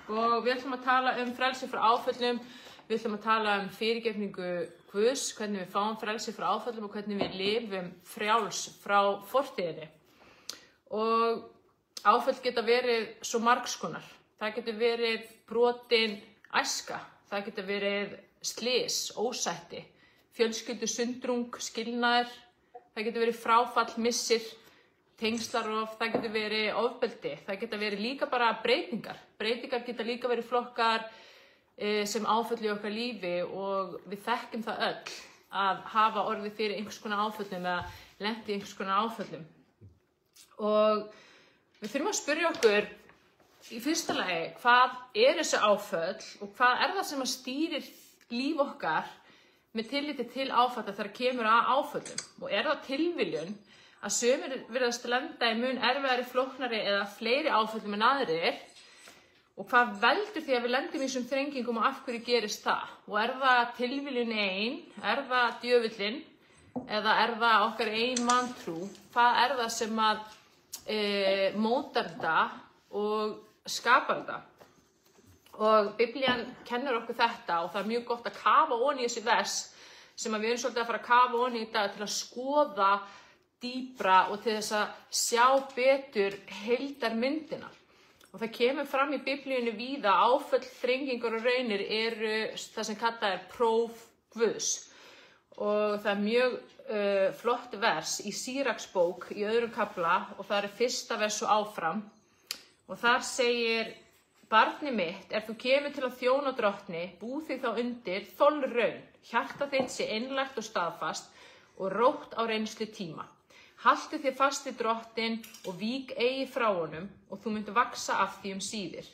og við ætlum að tala frelsi frá áföllum, við ætlum að tala fyrirgefningu Guðs, hvernig við fáum frelsi frá áföllum og hvernig við lifum frjáls frá fortíðinni. Og áföll geta verið svo margskonar. Það getur verið brotin æska, það getur verið slys, ósætti, fjölskyldusundrung, skilnaður, það getur verið fráfall, missir, tengslarof, það getur verið ofbeldi, það getur verið líka bara breytingar. Breytingar geta líka verið flokkar sem áföll í okkar lífi og við þekkjum það öll að hafa orðið fyrir einhvers konar áföllum eða lent í einhvers konar áföllum. Og við þurfum að spyrja okkur í fyrsta lagi, hvað þessi áföll og hvað það sem að stýrir líf okkar með tilliti til áfalla þegar kemur að áföllum? Og það tilviljun að sumir virðast lenda í mun erfiðari, flóknari eða fleiri áföllum en aðrir? Og hvað veldur því að við lendum í þessum þrengingum og af hverju gerist það? Og það tilviljun ein? Það djöfullinn? Eða það okkar ein manntrú? Hvað það sem að mótar þetta og skapar þetta? Og Biblían kennir okkur þetta og það er mjög gott að kafa ofan í þessi vers sem við erum svolítið að fara að kafa ofan í þetta til að skoða dýpra og til þess að sjá betur heildarmyndina. Og það kemur fram í Biblíunni víða áföll, þrengingar og raunir eru það sem kallað próf Guðs. Og það mjög flott vers í Síraksbók í 2. kafla og það 1. vers og áfram. Og þar segir: Barni mitt, þú kemur til að þjóna drottni, bú þig þá undir þolraun, hjarta þitt sé einlægt og staðfast og rótt á reynslu tíma. Haltu þér fast við drottinn og vík eigi frá honum og þú munt vaxa af því síðir.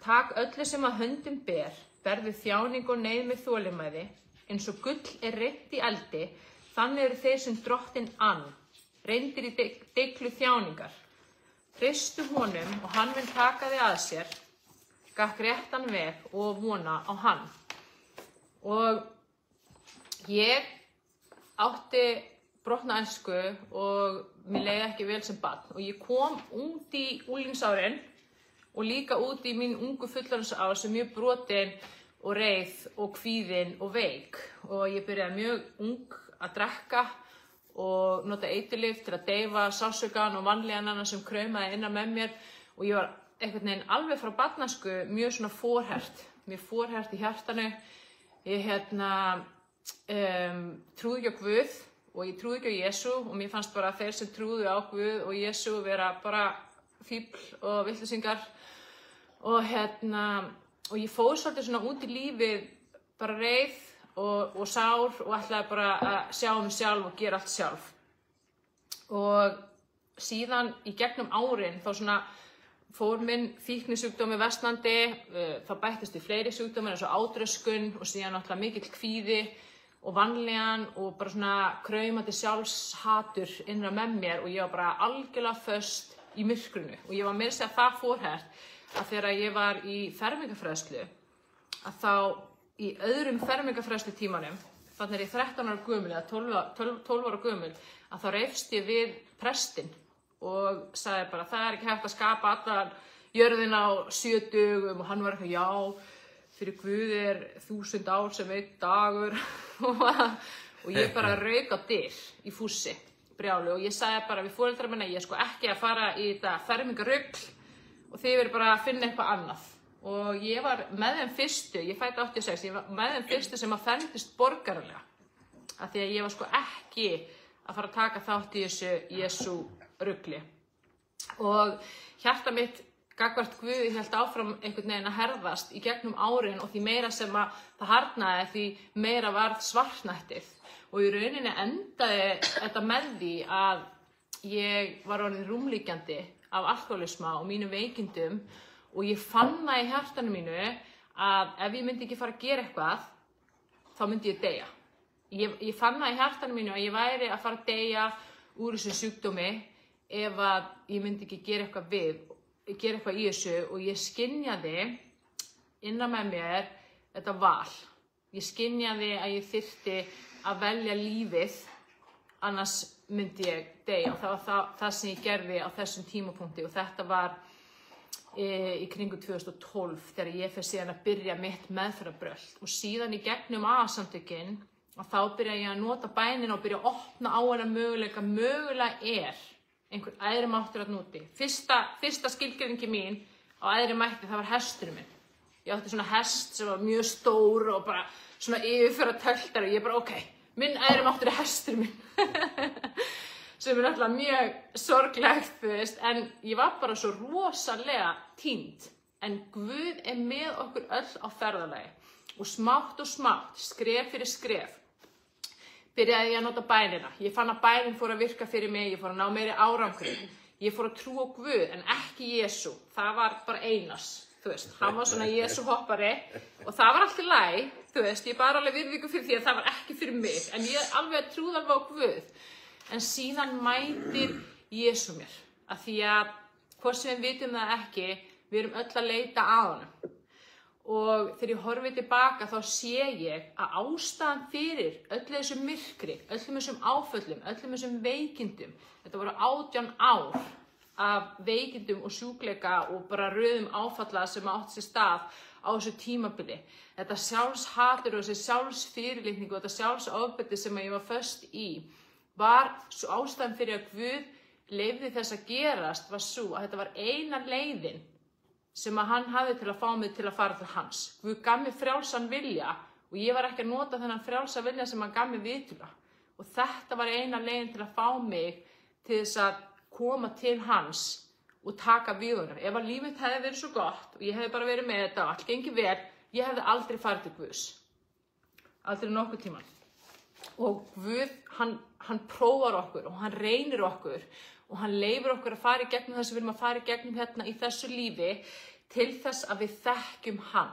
Tak öllu sem að höndum ber, berðu þjáning og neyð með þolinmæði, eins og gull reynt í eldi, þannig eru þeir sem drottinn ann, reyndir í deiglu þjáningar. Treystu honum og hann mun taka þig að sér, gakk réttan veg og vona á hann. Og ég átti brotna æsku og mér leið ekki vel sem barn og ég kom út í unglingsárin og líka út í mín ungu fullorðinsár sem mjög brotin og reið og kvíðin og veik og ég byrjaði mjög ung að drekka og nota eiturlyf til að deyfa sársaukann og vanlíðanana sem kraumaði innan með mér og ég var einhvern veginn alveg frá barnæsku mjög svona mjög forhert í hjartanu. Ég trúði ekki á Guð og ég trúði ekki á Jesú og mér fannst bara að þeir sem trúðu á Guð og Jesú vera bara fífl og vitleysingar og og ég fór svolítið svona út í lífið bara reið og sár og ætlaði bara að sjá mig sjálf og gera allt sjálf. Og síðan í gegnum árin þá svona fór minn fíknisjúkdómi versnandi, þá bættist við fleiri sjúkdómar eins og átröskun og síðan náttúrulega mikill kvíði og vanlíðan og bara svona kraumandi sjálfshatur innra með mér og ég var bara algjörlega föst í myrkrinu og ég var meira að segja það forhert að þegar ég var í fermingarfræðslu að þá í öðrum fermingarfræðslu tímanum, þannig ég 13 ára gömul eða 12 ára gömul að þá reifst ég við prestinn og sagði bara það ekki hægt að skapa allar jörðina á 7 dögum og hann var eitthvað já, fyrir Guð 1000 ár sem 1 dagur og ég bara rauk á dyr í fússi, brjálu og ég sagði bara við foreldra minna ég ekki að fara í þetta fermingarrugl og þið verið bara að finna eitthvað annað og ég var með þeim fyrstu, ég fæddi 86, ég var með þeim fyrstu sem að fermdist borgaralega af því að ég var ekki að fara að taka þátt í þessu Jesú rugli og hjarta mitt gagnvart Guði hélt áfram einhvern veginn að herðast í gegnum árin og því meira sem að það harðnaði því meira varð svartnættið og í rauninni endaði þetta með því að ég var orðin rúmlíkjandi af alkoholisma og mínum veikindum og ég fann það í hjartanu mínu að ef ég myndi ekki fara að gera eitthvað þá myndi ég deyja. Ég fann það í hjartanu mínu að ég væri að fara að deyja úr þessu sjúkdómi ef að ég myndi ekki gera eitthvað í þessu og ég skynjaði innan með mér þetta val. Ég skynjaði að ég þyrfti að velja lífið, annars myndi ég deyja og það var það sem ég gerði á þessum tímapunkti og þetta var í kringum 2012 þegar ég fer síðan að byrja mitt meðferðarbrölt og síðan í gegnum AA-samtökin og þá byrja ég að nota bænina og byrja að opna á hana mögulega einhver æðri máttur að núti. Fyrsta skilgreiningi mín á æðri mætti það var hesturinn minn. Ég átti svona hest sem var mjög stór og bara svona yfirföra töltar og ég bara ok, minn æðri máttur hesturinn minn. Sem náttúrulega mjög sorglegt, þú veist, en ég var bara svo rosalega týnd. En Guð með okkur öll á ferðalagi og smátt, skref fyrir skref, byrjaði ég að nota bænina. Ég fann að bænin fór að virka fyrir mig, ég fór að ná meiri árangri. Ég fór að trúa á Guð en ekki Jesú. Það var bara Einars, þú veist, hann var svona Jesú hoppari og það var allt í lagi, þú veist, ég bara alveg virðingu fyrir því að það var ekki fyrir mig, en ég alveg trúði alveg á Guð. En síðan mætir Jesú mér, af því að hvort sem við vitum það ekki, við erum öll að leita að honum. Og þegar ég horfi tilbaka þá sé ég að ástæðan fyrir öllu þessum myrkri, öllum þessum áföllum, öllum þessum veikindum, þetta voru 18 ár af veikindum og sjúkleika og bara röðum áfalla sem átt sér stað á þessu tímabili. Þetta sjálfshatur og þessi sjálfsfyrirlitning og þetta sjálfsofbeldi sem ég var föst í, var svo ástæðan fyrir að Guð leyfði þess að gerast var svo að þetta var eina leiðin sem að hann hafði til að fá mig til að fara til hans. Guð gaf mér frjálsan vilja og ég var ekki að nota þennan frjálsa vilja sem hann gaf mér vitula. Og þetta var eina leiðin til að fá mig til þess að koma til hans og taka við honum. Ef að lífið hefði verið svo gott og ég hefði bara verið með þetta og allt gengið vel, ég hefði aldrei farið til Guðs. Aldrei nokkuð tímann. Og Guð, hann prófar okkur og hann reynir okkur og hann leyfir okkur að fara í gegnum það sem við erum að fara í gegnum hérna í þessu lífi til þess að við þekkjum hann,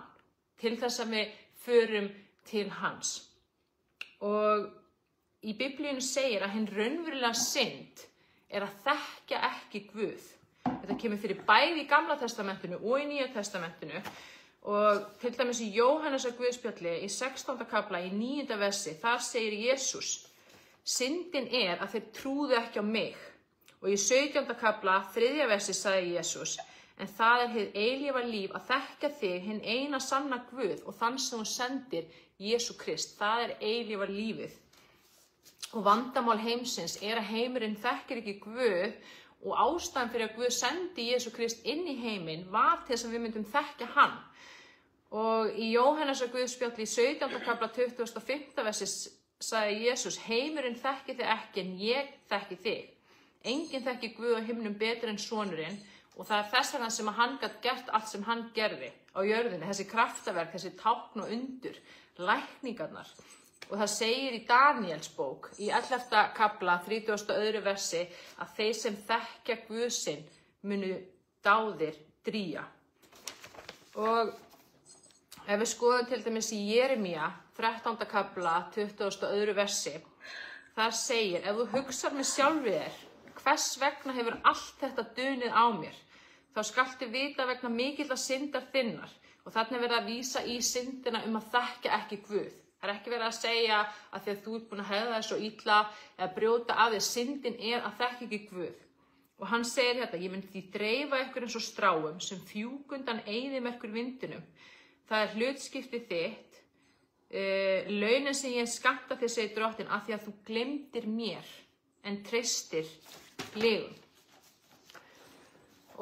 til þess að við förum til hans. Og í Biblíunni segir að hinn raunverulega synd að þekkja ekki Guð. Þetta kemur fyrir bæði í Gamla testamentinu og í Nýja testamentinu. Og til dæmis í Jóhannesar Guðspjalli í 16. kafla í 9. versi, þar segir Jesús: syndin að þeir trúðu ekki á mig. Og í 17. kafla, 3. versi, sagði Jesús: en það hið eilífa líf að þekkja þig, hinn eina sanna Guð og þann sem þú sendir, Jesú Krist. Það eilífa lífið. Og vandamál heimsins að heimurinn þekkir ekki Guð og ástæðan fyrir að Guð sendi Jesú Krist inn í heiminn var til þess að við myndum þekkja hann. Og í Jóhannesar Guðspjalli í 17. kafla 25. versi sagði Jesús: heimurinn þekki þig ekki en ég þekki þig. Enginn þekki Guð á himnum betur en sonurinn og það þess vegna sem að hann gat gert allt sem hann gerði á jörðinni, þessi kraftaverk, þessi tákn og undur, lækningarnar. Og það segir í Daníels bók í 11. kafla 32. versi að þeir sem þekkja Guð sinn munu dáðir drýja. Og ef við skoðum til dæmis í Jeremía 13. kafla 22. versi, þar segir: ef þú hugsar með sjálfri þér, hvers vegna hefur allt þetta dunið á mér, þá skaltu vita vegna mikilla syndar þinnar. Og þarna verið að vísa í syndina að þekkja ekki Guð. Það ekki verið að segja að því að þú ert búin að hegða þér svo illa eða brjóta af þér. Syndin að þekkja ekki Guð. Og hann segir þetta: ég mun því dreifa ykkur eins og stráum sem fjúkundan eyðimerkur vindinum. Það hlutskipti þitt, launin sem ég skammta þér, segir Drottinn, af því að þú gleymdir mér en treystir legum.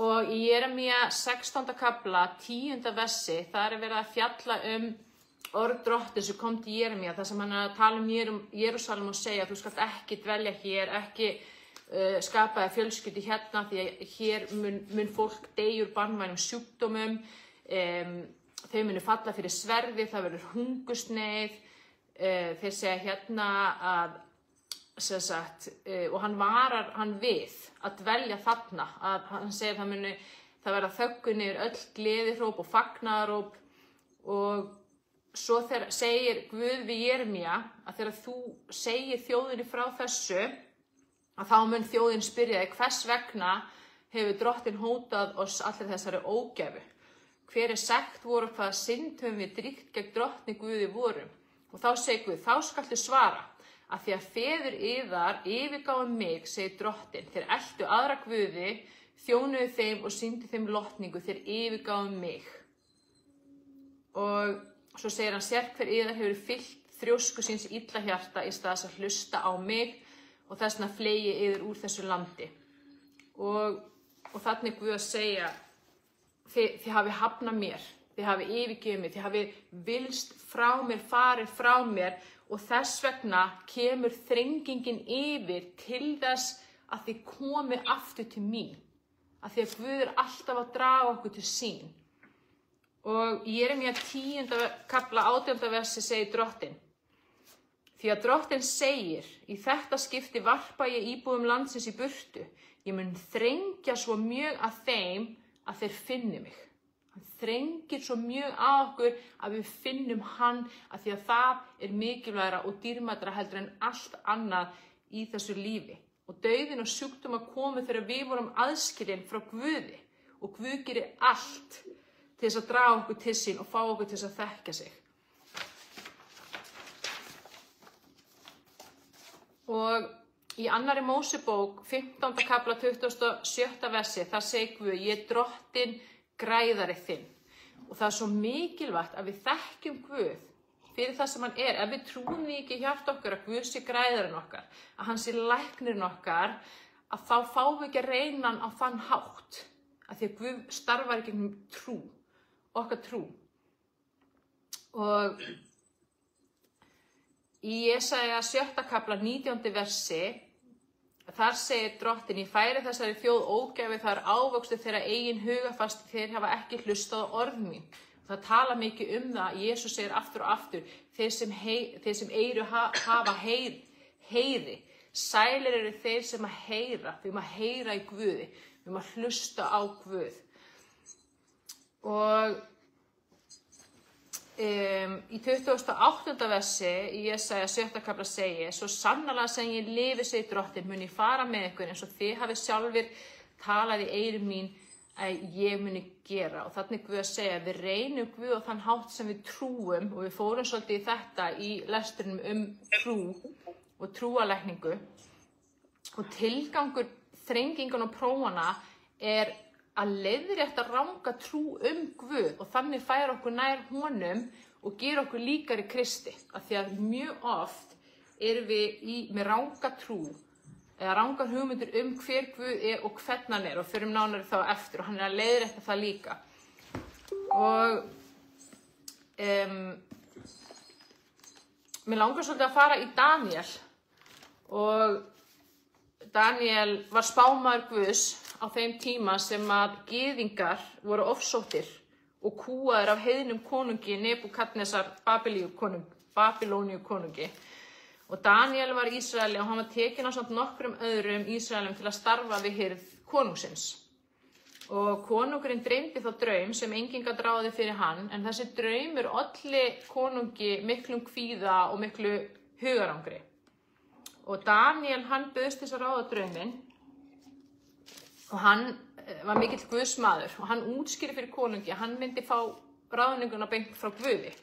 Og í Jeremía 16. kafla 10. versi, það verið að fjalla orð Drottins sem kom til Jeremía, þar sem hann að tala Jerúsalem og segja: þú skalt ekki dvelja hér, ekki skapa þér fjölskyldu hérna, því að hér mun fólk deyja úr banvænum sjúkdómum, þau munu falla fyrir sverði, það verður hungursneyð. Þeir segja hérna að og hann varar hann við að dvelja þarna, að hann segir það verða þöggun yfir öll gleðihróp og fagnaðaróp. Og svo segir Guð við Jeremía að þegar þú segir þjóðinni frá þessu, að þá mun þjóðin spyrja þig: hvers vegna hefur Drottinn hótað oss allir þessari ógæfu? Hver sekt voru, hvaða synd höfum við dríkt gegn Drottni Guði vorum? Og þá segir Guð: þá skaltu svara, að því að feður yðar yfirgáfu mig, segir Drottinn, þeir eltu aðra guði, þjónuðu þeim og sýndi þeim lotningu, þeir yfirgáfu mig. Og svo segir hann, sérhver yðar hefur fyllt þrjósku síns illa hjarta í stað þess að hlusta á mig og þess vegna fleygi yður úr þessu landi. Og þannig Guð að segja, þið hafi hafnað mér, þið hafi yfirgefið mig, þið hafi vilst frá mér, farið frá mér og þess vegna kemur þrengingin yfir til þess að þið komið aftur til mín. Af því að Guð alltaf að draga okkur til sín. Og í Jeremíu 10. kafla 18. versi segir Drottinn. Því að Drottinn segir, í þetta skipti varpa ég íbúum landsins í burtu. Ég mun þrengja svo mjög að þeim að þeir finni mig. Hann þrengir svo mjög að okkur að við finnum hann af því að það mikilvægara og dýrmætara heldur en allt annað í þessu lífi. Og dauðinn og sjúkdómar komu þegar við vorum aðskilin frá Guði og Guð gerir allt til þess að draga okkur til sín og fá okkur til þess að þekkja sig. Og í 2. Mósebók, 15. kafla 27. versi, þar segir Guð, ég Drottinn græðari þinn. Og það svo mikilvægt að við þekkjum Guð fyrir það sem hann Ef við trúum því ekki í hjarta okkar að Guð sé græðarinn okkar, að hann sé læknirinn okkar, að þá fáum við ekki að reyna hann á þann hátt. Af því að Guð starfar ekki trú, okkar trú. Og í Jesaja 7. kafla 19. versi, þar segir Drottinn, ég færi þessari þjóð ógæfi þar ávöxtu þeirra eigin hugafast, þeir hafa ekki hlustað á orð mín. Það tala mikið það, Jesús segir aftur og aftur, þeir sem eyru hafa heyri. Sælir eru þeir sem að heyra, við að heyra í Guði, við að hlusta á Guð. Og í 28. versi í Jesaja 7. kafla segir, svo sannarlega sem ég lifi, segir Drottinn, mun ég fara með ykkur eins og þið hafið sjálfir talað í eyru mín að ég muni gera. Og þannig Guð að segja, við reynum Guð á þann hátt sem við trúum og við fórum svolítið í þetta í lestrinum trú og trúalækningu. Og tilgangur þrengingun og prófana að leiðrétta ranga trú Guð og þannig færa okkur nær honum og gera okkur líkari Kristi. Af því að mjög oft erum við með ranga trú eða rangar hugmyndir hver Guð og hvernig hann og förum nánari þá eftir og hann að leiðrétta það líka. Og mér langar svolítið að fara í Daniel og Daniel var spámaður Guðs á þeim tíma sem að gyðingar voru ofsóttir og kúaðir af heiðnum konungi Nebúkadnesar Babylóníu konungi. Og Daniel var Ísraeli og hann var tekinn ásamt nokkrum öðrum Ísraelum til að starfa við hirð konungsins. Og konungurinn dreymdi þá draum sem enginn gat ráðið fyrir hann, en þessi draumur olli konungi miklum kvíða og miklu hugarangri. Og Daniel, hann bauðst þess að ráða drauminn og hann var mikill Guðsmaður og hann útskýrði fyrir konungi að hann myndi fá ráðninguna beint frá Guði.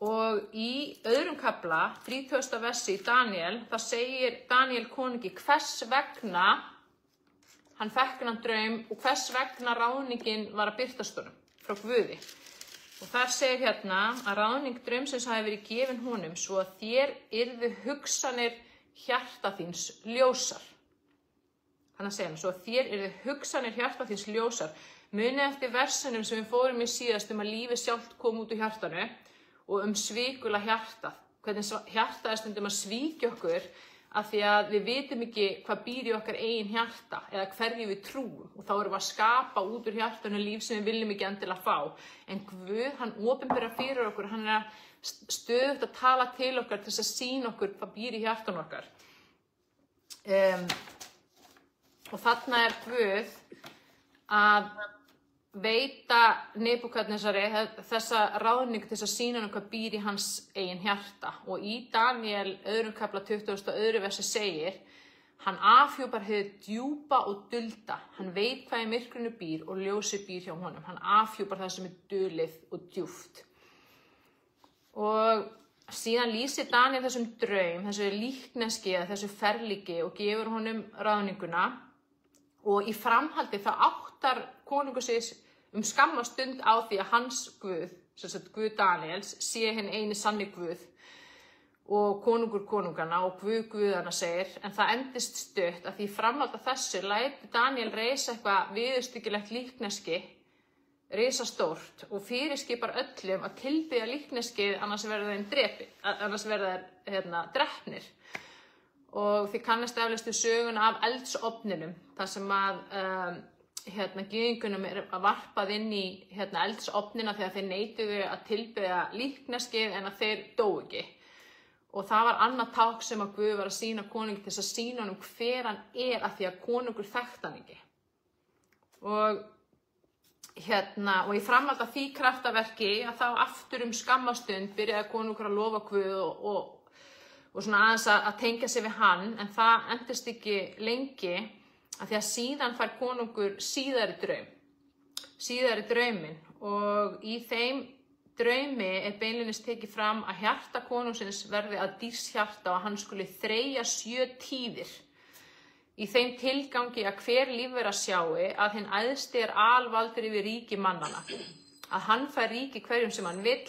Og í öðrum kafla, 30. versi í Daniel, það segir Daniel konungi hvers vegna hann fekk hann draum og hvers vegna ráðningin var að birtast honum frá Guði. Og þar segir hérna að ráðning draumsins hafi verið gefin honum svo að þér yrðu hugsanir hjarta þíns ljósar. Hann að segja svo að þér yrðu hugsanir hjarta þíns ljósar. Munið eftir versunum sem við fórum í síðast að lífið sjálft kom út úr hjartanu og svikula hjartað. Hvernig hjartað stundum að svíkja okkur af því að við vitum ekki hvað býr í okkar eigin hjarta eða hverju við trúum og þá erum við að skapa út úr hjartanu líf sem við viljum ekki endilega fá. En Guð, hann opinberar fyrir okkur, hann að stöðugt að tala til okkar til þess að sýna okkur hvað býr í hjartanu okkar. Og þarna Guð að veita Nebúkadnesari þessa ráðningu til þess að sýna hann hvað býr í hans eigin hjarta. Og í Daniel öðrum kafla 22. versi segir, hann afhjúpar hið djúpa og dulda. Hann veit hvað í myrkrinu býr og ljósið býr hjá honum. Hann afhjúpar það sem dulið og djúpt. Og síðan lýsir Daniel þessum draum, þessu líkneski eða þessu ferlíki og gefur honum ráðninguna. Og í framhaldi þá áttar konungur sig skamma stund á því að hans Guð, sem sagt Guð Daniels, sé hinn eini sanni Guð og konungur konungana og Guð Guðana segir, en það endist stutt að því framhaldi af þessu lætur Daniel reisa eitthvað viðurstyggilegt líkneski, risastórt, og fyrirskipar öllum að tilbiðja líkneskið annars verða þeim drepnir. Og þið kannast eflaust við söguna af eldsofninum, þar sem að gyðingunum varpað inn í eldsofnina þegar þeir neituðu að tilbiðja líkneskið en að þeir dóu ekki. Og það var annað ták sem að Guð var að sýna konungi til þess að sýna honum hver hann af því að konungur þekkti hann ekki. Og í framhaldi af því kraftaverki að þá aftur skammastund byrjaði konungur að lofa Guð og svona aðeins að tengja sig við hann, en það endist ekki lengi að því að síðan fær konungur síðari drauminn, og í þeim draumi beinlínis tekið fram að hjarta konungsins verði að Dýrs hjarta og hann skuli þreyja 7 tíðir í þeim tilgangi að hver lífvera sjái að hinn æðsti alvaldur yfir ríki mannanna, að hann fær ríki hverjum sem hann vill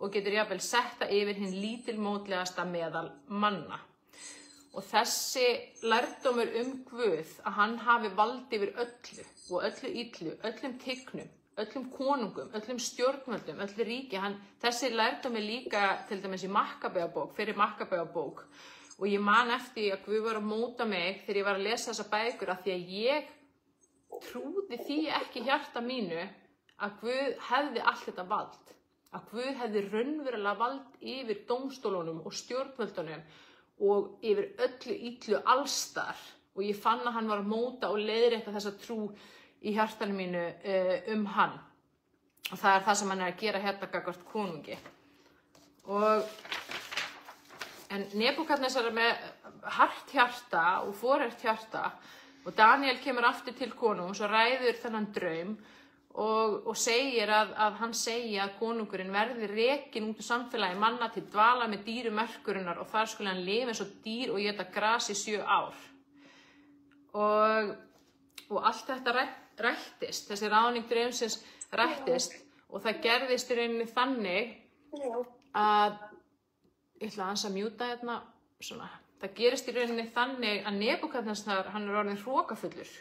og getur jafnvel setta yfir hinn lítilmótlegasta meðal manna. Og þessi lærdómur Guð að hann hafi vald yfir öllu og öllu illu, öllum tignum, öllum konungum, öllum stjórnvöldum, öllu ríki, þessi lærdómur líka til dæmis í Makkabæjabók, fyrir Makkabæjabók. Og ég man eftir að Guð var að móta mig þegar ég var að lesa þessa bækur af því að ég trúði því ekki hjarta mínu að Guð hefði allt þetta vald. Að Guð hefði raunverulega vald yfir dómstólunum og stjórnvöldunum og yfir öllu illu allstar. Og ég fann að hann var að móta og leiðrétta þessa trú í hjartanu mínu hann. Og það er það sem hann er að gera hérna gagnvart konungi. En Nebúkadnesar er með hart hjarta og forhert hjarta og Daniel kemur aftur til konungs og ræður þennan draum og segir að hann segi að konungurinn verði rekinn út úr samfélagi manna til dvala með dýru merkurinnar og þar skuli hann lifa eins og dýr og éta gras í 7 ár. Og allt þetta rættist, þessi ráðning draumsins rættist og það gerðist í rauninni þannig að, ég ætla aðeins að mjúta hérna, svona, það gerist í rauninni þannig að Nebúkadnesar, hann er orðinn hrokafullur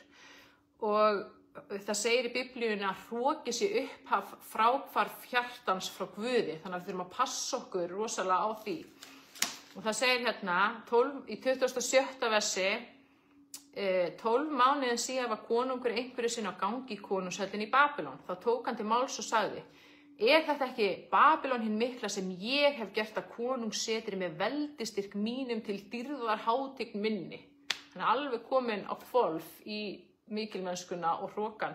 og það segir í Biblíunni að hroki sé upphaf fráhvarf hjartans frá Guði, þannig að við þurfum að passa okkur rosalega á því. Og það segir hérna, í 27. versi, 12 mánuðin síðan var konungur einhverju sinni á gangi í konungshöllin í Babylon. Þá tók hann til máls og sagði, er þetta ekki Babylon hinn mikla sem ég hef gert að konungssetri með veldistyrk mínum til dýrðar hátign minni? Hann er alveg kominn á hvolf í mikilmennskuna og hrokan.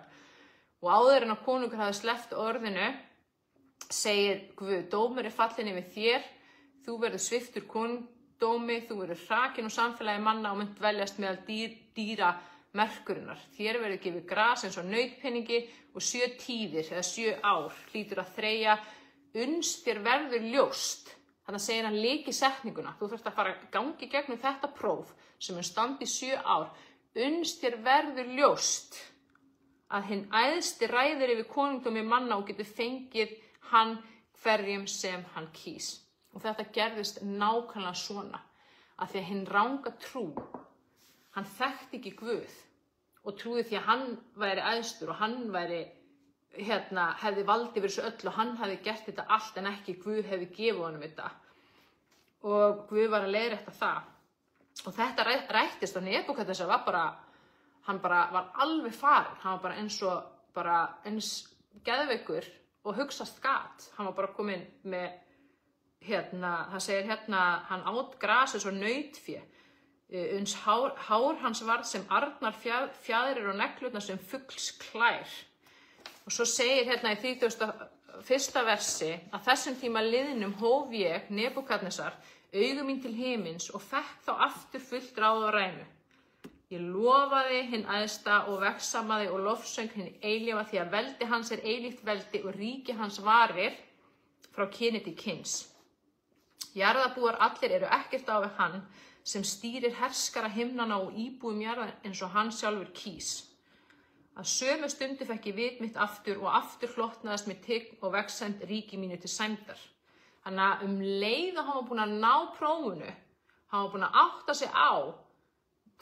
Og áður en að konungur hafði sleppt orðinu, segir Guð, dómur er fallinn yfir þér, þú verður sviptur konungdómi, þú verður hrakin úr samfélagi manna og munt veljast meðal dýra merkurinnar. Þér verður gefið gras eins og nautpeningi og 7 tíðir eða 7 ár hlýtur að þreyja, uns þér verður ljóst. Þannig segir hann lykisetninguna, þú þarft að fara að gangi gegnum þetta próf sem mun standa í 7 ár, uns þér verður ljóst að hinn æðsti ræður yfir konungdómi manna og getur fengið hann hverjum sem hann kýs. Og þetta gerðist nákvæmlega svona, að því að hinn ranga trú, hann þekkti ekki Guð og trúði því að hann væri æðstur og hann væri, hefði vald yfir þessu öllu og hann hefði gert þetta allt en ekki Guð hefði gefið honum þetta. Og Guð var að leiðrétta það. Og þetta rættist og Nebúkadnesar hann var alveg farinn, hann var eins geðveikur og hugsast gat. Hann var bara kominn með, það segir hann át gras eins og nautfé, uns hár hans varð sem arnar fjaðrir og neglurnar sem fugls klær. Og svo segir í 31. versi að þessum tíma liðnum hóf ég, Nebúkadnesar, augu mín til himins og fekk þá aftur fullt ráð og rænu. Ég lofaði hinn æðsta og vegsamaði og lofsöng hinn eilífa því að veldi hans er eilíft veldi og ríki hans varir frá kyni til kyns. Jarðarbúar allir eru ekkert á við hann sem stýrir herskara himnana og íbúum jarðar eins og hann sjálfur kýs. Að sömu stundu fekk ég vit mitt aftur og aftur hlotnaðist með tign og vegsend ríki mínu til sæmdar. Þannig að leið og hann var búinn að ná prófunu, hann var búinn að átta sig á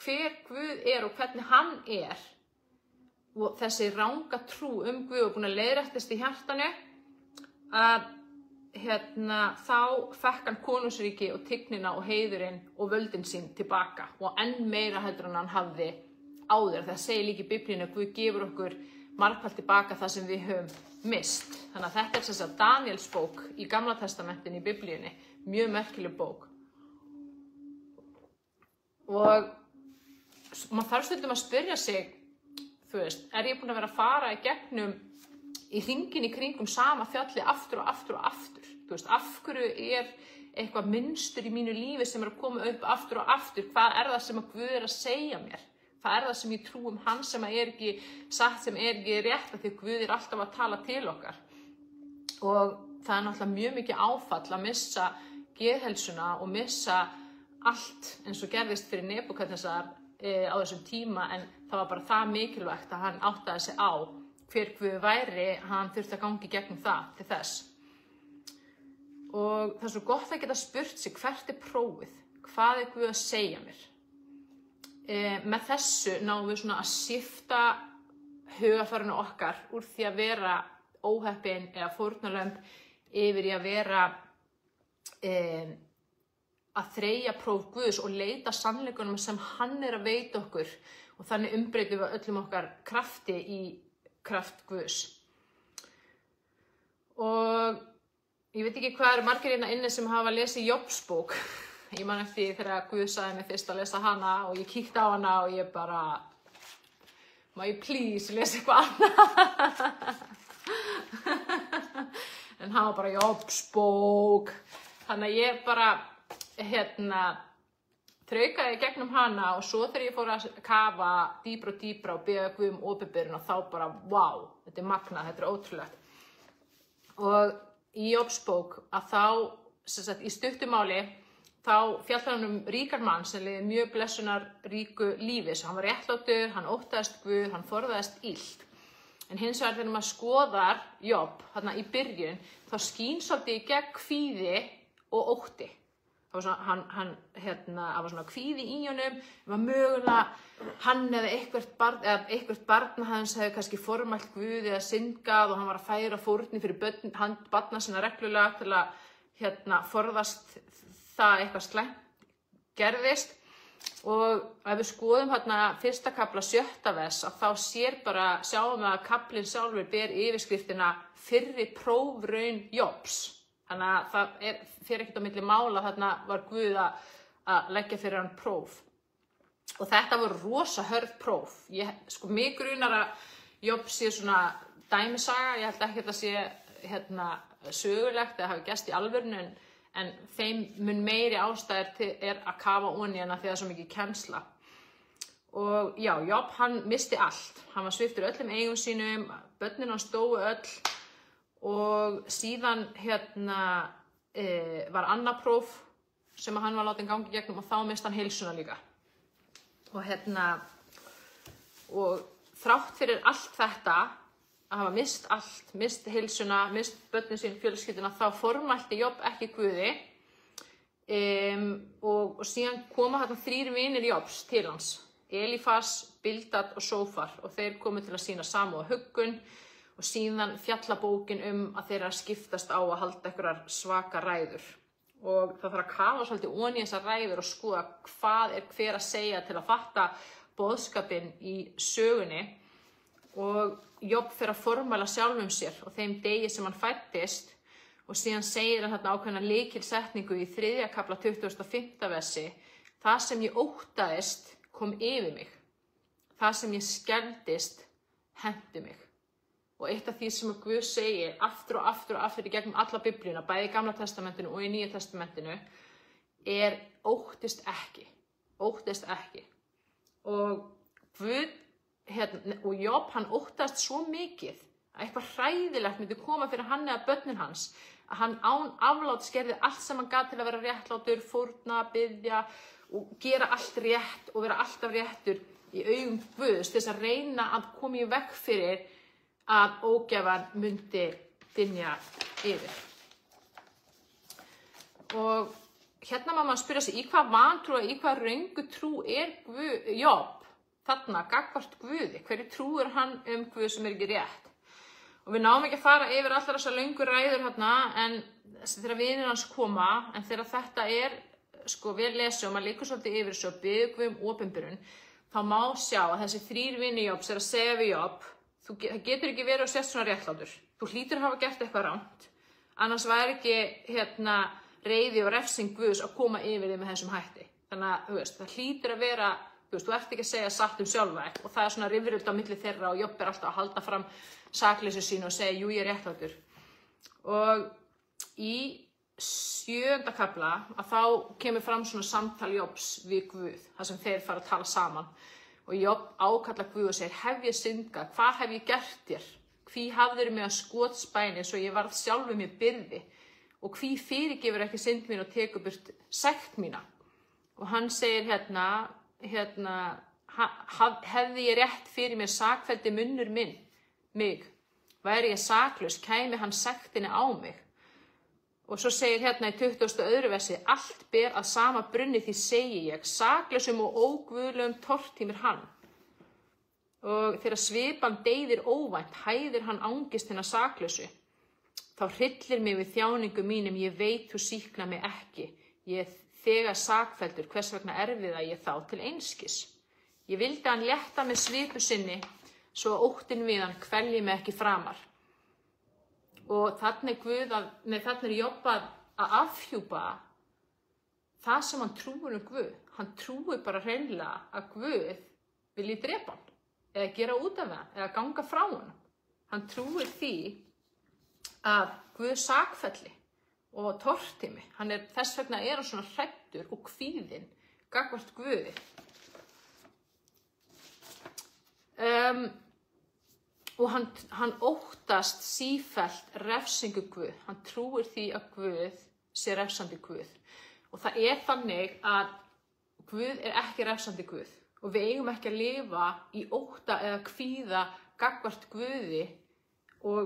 hver Guð og hvernig hann og þessi ranga trú Guð og búinn að leiðréttast í hjartanu, að þá fekk hann konungsríki og tignina og heiðurinn og völdin sín tilbaka og enn meira heldur en hann hafði áður. Það segir líka í Biblíunni að Guð gefur okkur margfalt tilbaka það sem við höfum mist. Þannig að þetta þess að Daniels bók í Gamla testamentinu í Biblíunni, mjög merkileg bók. Og maður þarf stundum að spyrja sig, ég búin að vera að fara í gegnum í hringinn í kringum sama fjalli aftur og aftur og aftur? Af hverju eitthvað mynstur í mínu lífi sem að koma upp aftur og aftur? Hvað það sem að Guð að segja mér? Hvað það sem ég trú hann sem að ekki satt, sem ekki rétt, af því að Guð alltaf að tala til okkar? Og það náttúrulega mjög mikið áfall að missa geðheilsuna og missa allt eins og gerðist fyrir Nebúkadnesar á þessum tíma, en það var bara það mikilvægt að hann áttaði sig á hver Guð væri, hann þurfti að gangi gegnum það til þess. Og það svo gott að geta spurt sig, hvert prófið? Hvað Guð að segja mér? Með þessu náum við svona að skipta hugarfarinu okkar úr því að vera óheppin eða fórnarlömb yfir í að vera að þreyja próf Guðs og leita sannleikunum sem hann að veita okkur, og þannig umbreytum við öllum okkar krafti í kraft Guðs. Og ég veit ekki hvað margir hérna inni sem hafa lesið Jobs bók. Ég man eftir þegar Guð sagði mér fyrst að lesa hana og ég kíkti á hana og ég bara, má ég please lesa eitthvað annað? En hann var bara Jobs bók. Þannig að ég bara, þraukaði gegnum hana, og svo þegar ég fór að kafa dýpra og dýpra og biðja Guð opinberun, og þá bara, vá, þetta magnað, þetta ótrúlegt. Og í Jobs bók að þá, í stuttu máli, þá fjallar hann ríkan mann sem lifði mjög blessunarríku lífi. Hann var réttlátur, hann óttaðist Guð, hann forðaðist illt. En hins vegar þegar maður skoðar Job þarna í byrjun, þá skín svolítið í gegn kvíði og ótti. Það var svona kvíði í honum, var mögulega hann eða eitthvert barn hans hefði kannski formælt Guð eða syndgað, og hann var að færa fórnir fyrir barna sinna reglulega til að forðast það eitthvað slæmt gerðist. Og ef við skoðum fyrsta kafla 7. vers, að þá sjáum við að kaflinn sjálfur ber yfirskriftina fyrri prófraun Jobs. Þannig að það fer ekkert á milli mála, þarna var Guð að leggja fyrir hann próf. Og þetta voru rosa hörð próf. Mig grunar að Job sé svona dæmisaga, ég held ekki að það sé sögulegt eða hafi gerst í alvörinu, en þeim mun meiri ástæður að kafa ofan í hana þegar það er svo mikið kennsla. Og já, Job, hann misti allt. Hann var sviptur öllum eigum sínum, börnin hans dóu öll, og síðan var annað próf sem hann var látinn gangi gegnum, og þá misti hann heilsuna líka. Og þrátt fyrir allt þetta, að hafa mist allt, mist heilsuna, mist börnin sín, fjölskylduna, þá formælti Job ekki Guði. Og síðan koma 3 vinir Jobs til hans, Elífas, Bildad og Sófar, og þeir komu til að sýna samúð og huggun. Og síðan fjallabókin að þeir að skiptast á að halda einhverjar svaka ræður. Og það þarf að kafa svolítið ofan í þessar ræður og skoða hvað hver að segja til að fatta boðskapinn í sögunni. Og Job fer að formæla sjálfum sér og þeim degi sem hann fæddist, og síðan segir hann ákveðna lykilsetningu í 3. kafla 25. versi: það sem ég óttaðist kom yfir mig, það sem ég skelfdist henti mig. Og eitt af því sem Guð segir aftur og aftur og aftur í gegnum alla Biblíuna, bæði í Gamla testamentinu og í Nýja testamentinu, óttist ekki. Óttist ekki. Og Guð, og Job, hann óttast svo mikið að eitthvað hræðilegt myndi koma fyrir hann eða börnin hans, að hann án afláts gerði allt sem hann gat til að vera réttlátur, fórna, biðja og gera allt rétt og vera alltaf réttur í augum Guðs til þess að reyna að koma í veg fyrir að ógæfan myndi dynja yfir. Og hérna má maður spyrja sig, í hvað vantrú, í hvað röngu trú Job þarna gagnvart Guði? Hverju trúir hann Guð sem ekki rétt? Og við náum ekki að fara yfir allar þessar löngu ræður hérna, en þegar vinir hans koma, en þegar þetta við lesum, að líka svolítið yfir þessu og biðja Guð opinberun, þá má sjá að þessi 3 vinir Jobs að segja við Job, það getur ekki verið og sért svona réttlátur. Þú hlýtur að hafa gert eitthvað rangt, annars væri ekki reiði og refsing Guðs að koma yfir þig með þessum hætti. Þannig að það hlýtur að vera, þú ert ekki að segja satt sjálfa þig, og það svona rifrildi á milli þeirra og Job alltaf að halda fram sakleysi sínu og segja, jú, ég er réttlátur. Og í 7. kafla að þá kemur fram svona samtal Jobs við Guð, þar sem þeir fara að tala saman. Og Job ákallar Guð og segir, hef ég syndgað, hvað hef ég gert þér? Hví hafðir mig að skotspæni svo ég varð sjálfur mér byrði? Og hví fyrirgefur ekki synd mín og tekur burt sekt mína? Og hann segir hefði ég rétt fyrir mér sakfelldi munnur mig, væri ég saklaus, kæmi hann sektinni á mig. Og svo segir í 22. versi, allt ber að sama brunni því segi ég, saklausum og óguðlegum tortímir hann. Og þegar svipan deyðir óvænt, hæðir hann angist hennar saklausu. Þá hryllir mig við þjáningu mínum, ég veit þú sýkna mig ekki. Ég þegar sakfelldur, hvers vegna erfiða ég þá til einskis. Ég vildi hann létta með svipu sinni, svo að óttinn við hann kvelji mig ekki framar. Og þarna Job að afhjúpa það sem hann trúir Guð. Hann trúir bara hreinlega að Guð vilji drepa hann, eða gera út af hann, eða ganga frá hann. Hann trúir því að Guð sakfelli og tortími. Þess vegna er hann svona hræddur og kvíðinn gagnvart Guði. Og hann óttast sífellt refsingu Guð. Hann trúir því að Guð sé refsandi Guð. Og það er þannig að Guð er ekki refsandi Guð. Og við eigum ekki að lifa í ótta eða kvíða gagnvart Guði, og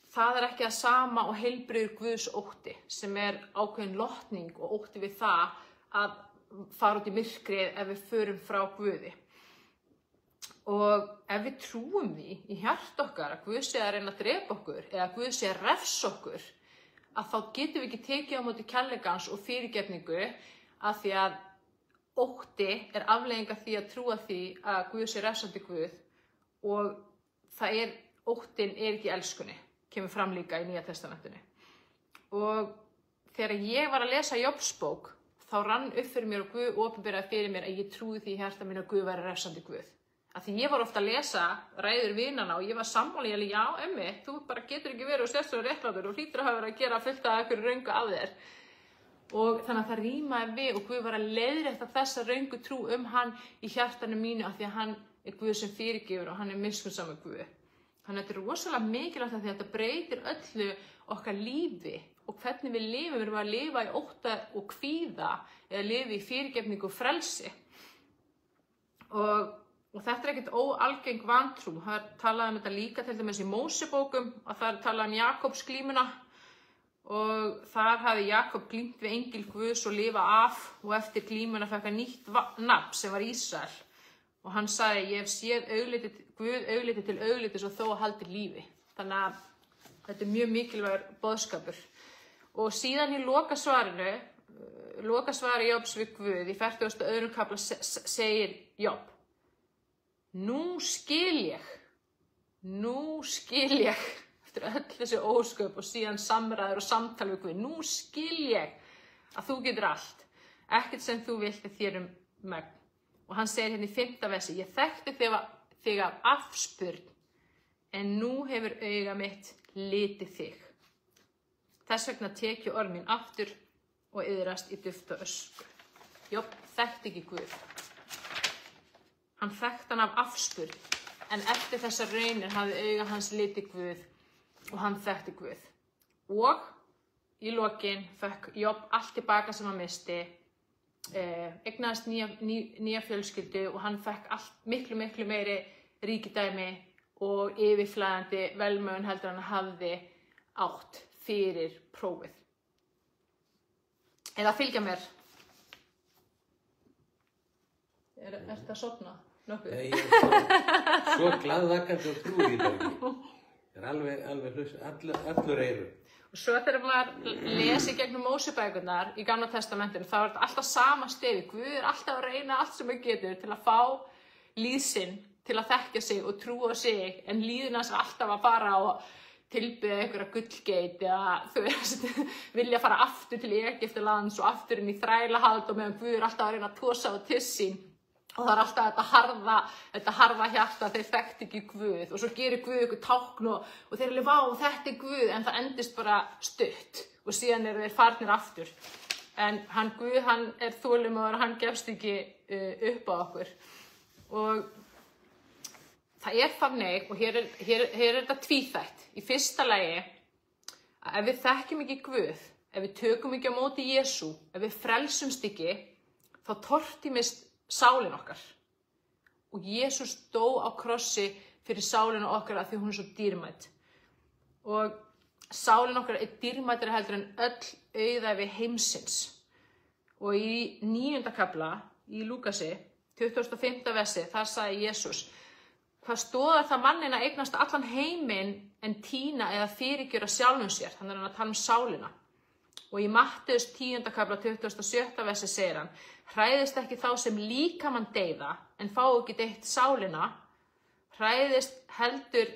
það er ekki að sama og heilbrigður Guðs ótti, sem er ákveðin lotning og ótti við það að fara út í myrkrið ef við förum frá Guði. Og ef við trúum því í hjarta okkar að Guð sé að reyna að drepa okkur eða Guð sé að refsa okkur, að þá getum við ekki tekið á móti kærleikans og fyrirgefningu, af því að ótti er afleiðing af því að trúa því að Guð sé refsandi Guð, og óttin er ekki elskunni, kemur fram líka í Nýja testamentinu. Og þegar ég var að lesa Jobs bók, þá rann upp fyrir mér og Guð opinberaði fyrir mér að ég trúi því í hjarta mínu að Guð væri refsandi Guð. Af því ég var ofta að lesa ræður vinana og ég var sammála, já, þú bara getur ekki verið og sérstofur réttlátur og hlýtur að hafa verið að gera fullt af einhverju röngu af þér. Og þannig að það rímaði við og Guð var að leiðrétta þessa röngu trú hann í hjartanu mínu, af því að hann er Guð sem fyrirgefur og hann er miskunnsamur Guð. Þannig að þetta er rosalega mikilvægt, af því að þetta breytir öllu okkar lífi og hvernig við lifum. Við erum að lifa í ótta og kvíða eða lifa í fyrirgefningu og frelsi. Og þetta er ekkert óalgeng vantrú. Það er talað þetta líka til dæmis í Mósebókum, og það er talað Jakobs glímuna. Og þar hafði Jakob glímt við engil Guðs og lifa af, og eftir glímuna fekk hann nýtt nafn sem var Ísrael. Og hann sagði, ég hef séð Guð augliti til auglitis og þó að haldi lífi. Þannig að þetta er mjög mikilvægur boðskapur. Og síðan í lokasvari Jobs við Guð, í 42. kafla segir Job, nú skil ég, eftir öll þessi ósköp og síðan samræður og samtal við Guð, nú skil ég að þú getur allt, ekkert sem þú vilt þér megn. Og hann segir hérna í 5. versi, ég þekkti þig af afspurn, en nú hefur auga mitt litið þig. Þess vegna tek ég orð mín aftur og iðrast í duft og ösku. Job þekkti ekki Guð. Hann þekkti hann af afspurn, en eftir þessar raunir hafði auga hans litið Guð og hann þekkti Guð. Og í lokin fekk Job allt tilbaka sem hann misti, eignaðist nýja fjölskyldu og hann fekk miklu meiri ríkidæmi og yfirflæðandi velmegun heldur hann hafði átt fyrir prófið. Eða fylgja mér. Ertu að sofna? Nokkuð? Ég er svo glaðvakandi og trúi í dag. Ég er alveg hlust, allur eyru. Og svo þegar maður lesi gegnum Mósebækurnar í Gamla testamentinu, þá er þetta alltaf sama stefi. Guð er alltaf að reyna allt sem hann getur til að fá líð sinn, til að þekkja sig og trúa á sig, en líðin hans er alltaf að fara og tilbyða einhverja gullgeit eða þú veist, vilja fara aftur til Egyptalands og aftur inn í þrælahald og meðan Guð er alltaf að reyna að tosa á til sín. Og það er alltaf þetta harða hjarta, þeir þekkt ekki Guð og svo gerir Guð ykkur tákn og þeir alveg, vá, þetta er Guð, en það endist bara stutt og síðan eru þeir farnir aftur. En Guð, hann er þolinmóður og hann gefst ekki upp á okkur. Og það er þannig, og hér er þetta tvíþætt. Í fyrsta lagi, að ef við þekkjum ekki Guð, ef við tökum ekki á móti Jesú, ef við frelsumst ekki, þá tortímist sálin okkar. Og Jesús dó á krossi fyrir sálina okkar af því hún er svo dýrmæt. Og sálin okkar er dýrmætari heldur en öll auðæfi heimsins. Og í 9. kafla í Lúkasi, 25. versi, þar sagði Jesús: hvað stoðar það manninn að eignast allan heiminn en týna eða fyrirgjöra sjálfum sér? Hann er að tala um sálina. Og í Matteus 10. kafla 27. versi segir hann: hræðist ekki þá sem líkamann deyða, en fá ekki deytt sálina, hræðist heldur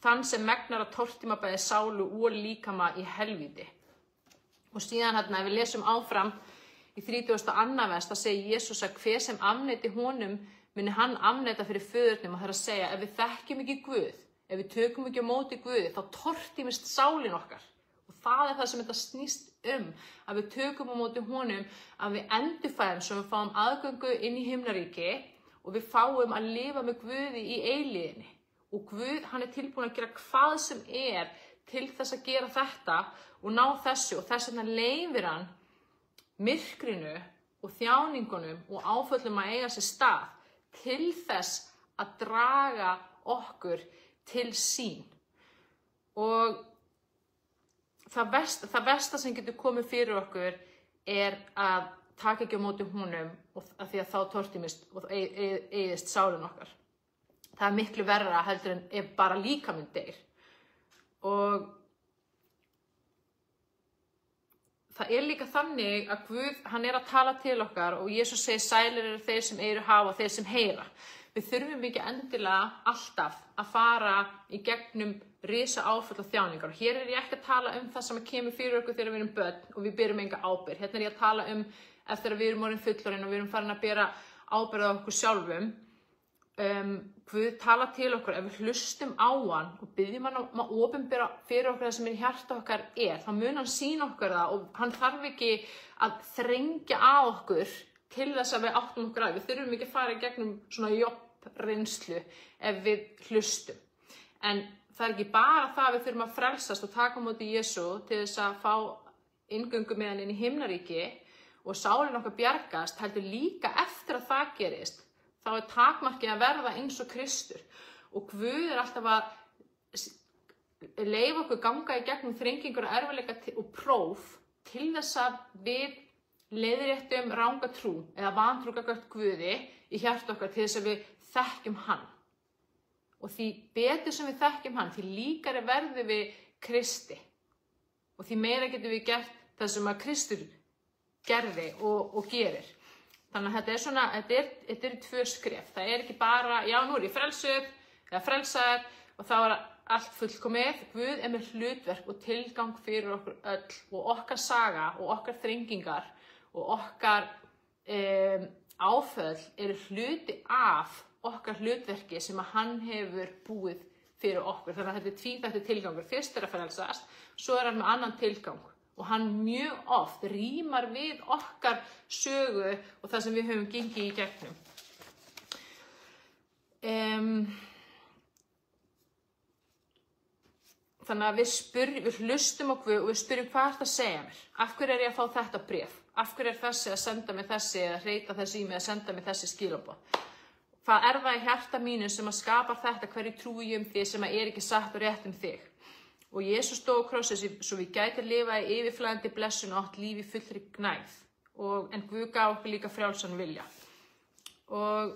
þann sem megnar að tortíma bæði sálu og líkama í helvíti. Og síðan ef við lesum áfram í 32. vers, það segir Jesús að hver sem afneiti honum muni hann afneita fyrir föðurnum, og það er að segja, ef við þekkjum ekki Guð, ef við tökum ekki á móti Guði, þá tortímist sálin okkar. Og það er það sem þetta snýst að við tökum á móti honum, að við endurfæðum svo við fáum aðgöngu inn í himnaríki og við fáum að lifa með Guði í eilíðinni. Og Guð, hann er tilbúinn að gera hvað sem er til þess að gera þetta og ná þessu, og þess vegna leyfir hann myrkrinu og þjáningunum og áföllum að eiga sér stað til þess að draga okkur til sín. Og það versta sem getur komið fyrir okkur er að taka ekki á móti honum, af því að þá tortímist og eyðist sálin okkar. Það er miklu verra heldur en ef bara líkaminn deyr. Og það er líka þannig að Guð, hann er að tala til okkar og Jesús segir: sælir eru þeir sem eyru hafa og þeir sem heyra. Við þurfum ekki endilega alltaf að fara í gegnum risa áföll og þjáningar. Og hér er ég ekki að tala um það sem kemur fyrir okkur þegar við erum börn og við berum enga ábyrgð. Hérna er ég að tala um eftir að við erum orðin fullorðin og við erum farin að bera ábyrgð á okkur sjálfum. Guð tala til okkur, ef við hlustum á hann og byggjum hann að opinbera fyrir okkur það sem í hjarta okkar er, þá mun hann sýna okkur það og hann þarf ekki að þrengja að okkur til þess að við áttum okkur að. Við þurfum ekki að fara í gegnum svona jobbreynslu ef við hlustum. En það er ekki bara það að við þurfum að frelsast og taka á móti Jesú til þess að fá inngöngu með hann inn í himnaríki og sálin okkar bjargast, heldur líka eftir að það gerist, þá er takmarkið að verða eins og Kristur. Og Guð er alltaf að leyfa okkur ganga í gegnum þrengingur og erfiðleika og próf til þess að við leiðréttum ranga trú eða vantrú gagnvart Guði í hjarta okkar til þess að við þekkjum hann. Og því betur sem við þekkjum hann, því líkari verðum við Kristi. Og því meira getum við gert það sem að Kristur gerði og gerir. Þannig að þetta er svona, þetta er 2 skref. Það er ekki bara, já, nú er ég frelsuð eða frelsaður og þá er allt fullkomið. Guð er með hlutverk og tilgang fyrir okkur öll og okkar saga og okkar þrengingar og okkar áföll eru hluti af okkar hlutverki sem að hann hefur búið fyrir okkur. Þannig að þetta er tvíþættur tilgangur. Fyrst er að frelsast, svo er hann með annan tilgang. Og hann mjög oft rímar við okkar sögu og það sem við höfum gengið í gegnum. þannig að við hlustum á Guð og við spyrjum hvað ert að segja mér? Af hverju er ég að fá þetta bréf? Af hverju er þessi að senda mér þessi eða hreyta þessi í mig að senda mér þessi skilaboð? Hvað er það í hjarta mínu sem að skapa þetta? Hverju trúi ég þig sem að er ekki satt og rétt þig? Og Jesús stóð á krossi svo við gætum lifa í yfirflæðandi blessun og átt lífi fullri gnægð. En Guð gaf okkur líka frjálsan vilja. Og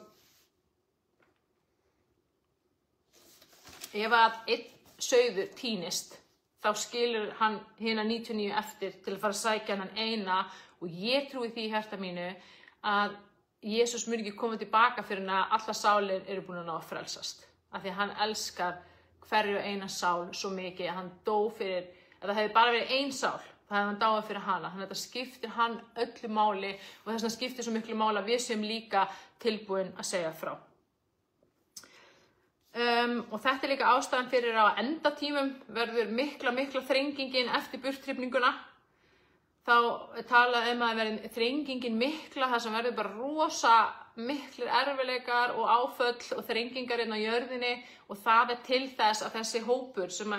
ef að einn sauður týnist, þá skilur hann hina 99 eftir til að fara að sækja hann eina og ég trúi því í hjarta mínu að Jesús mun ekki koma tilbaka fyrir hann að alla sálir eru búin að ná að frelsast. Af því að hann elskar hverju eina sál svo mikið að hann dó fyrir, að það hefði bara verið ein sál, það hefði hann dáið fyrir hana. Þannig að þetta skiptir hann öllu máli og þess vegna skiptir svo miklu máli að við séum líka tilbúin að segja frá. Og þetta er líka ástæðan fyrir að á endatímum verður mikla þrengingin eftir burthrifninguna. Þá talað að verði þrengingin mikla, það sem verður bara rosa miklir erfiðleikar og áföll og þrengingar inn á jörðinni og það er til þess að þessi hópur sem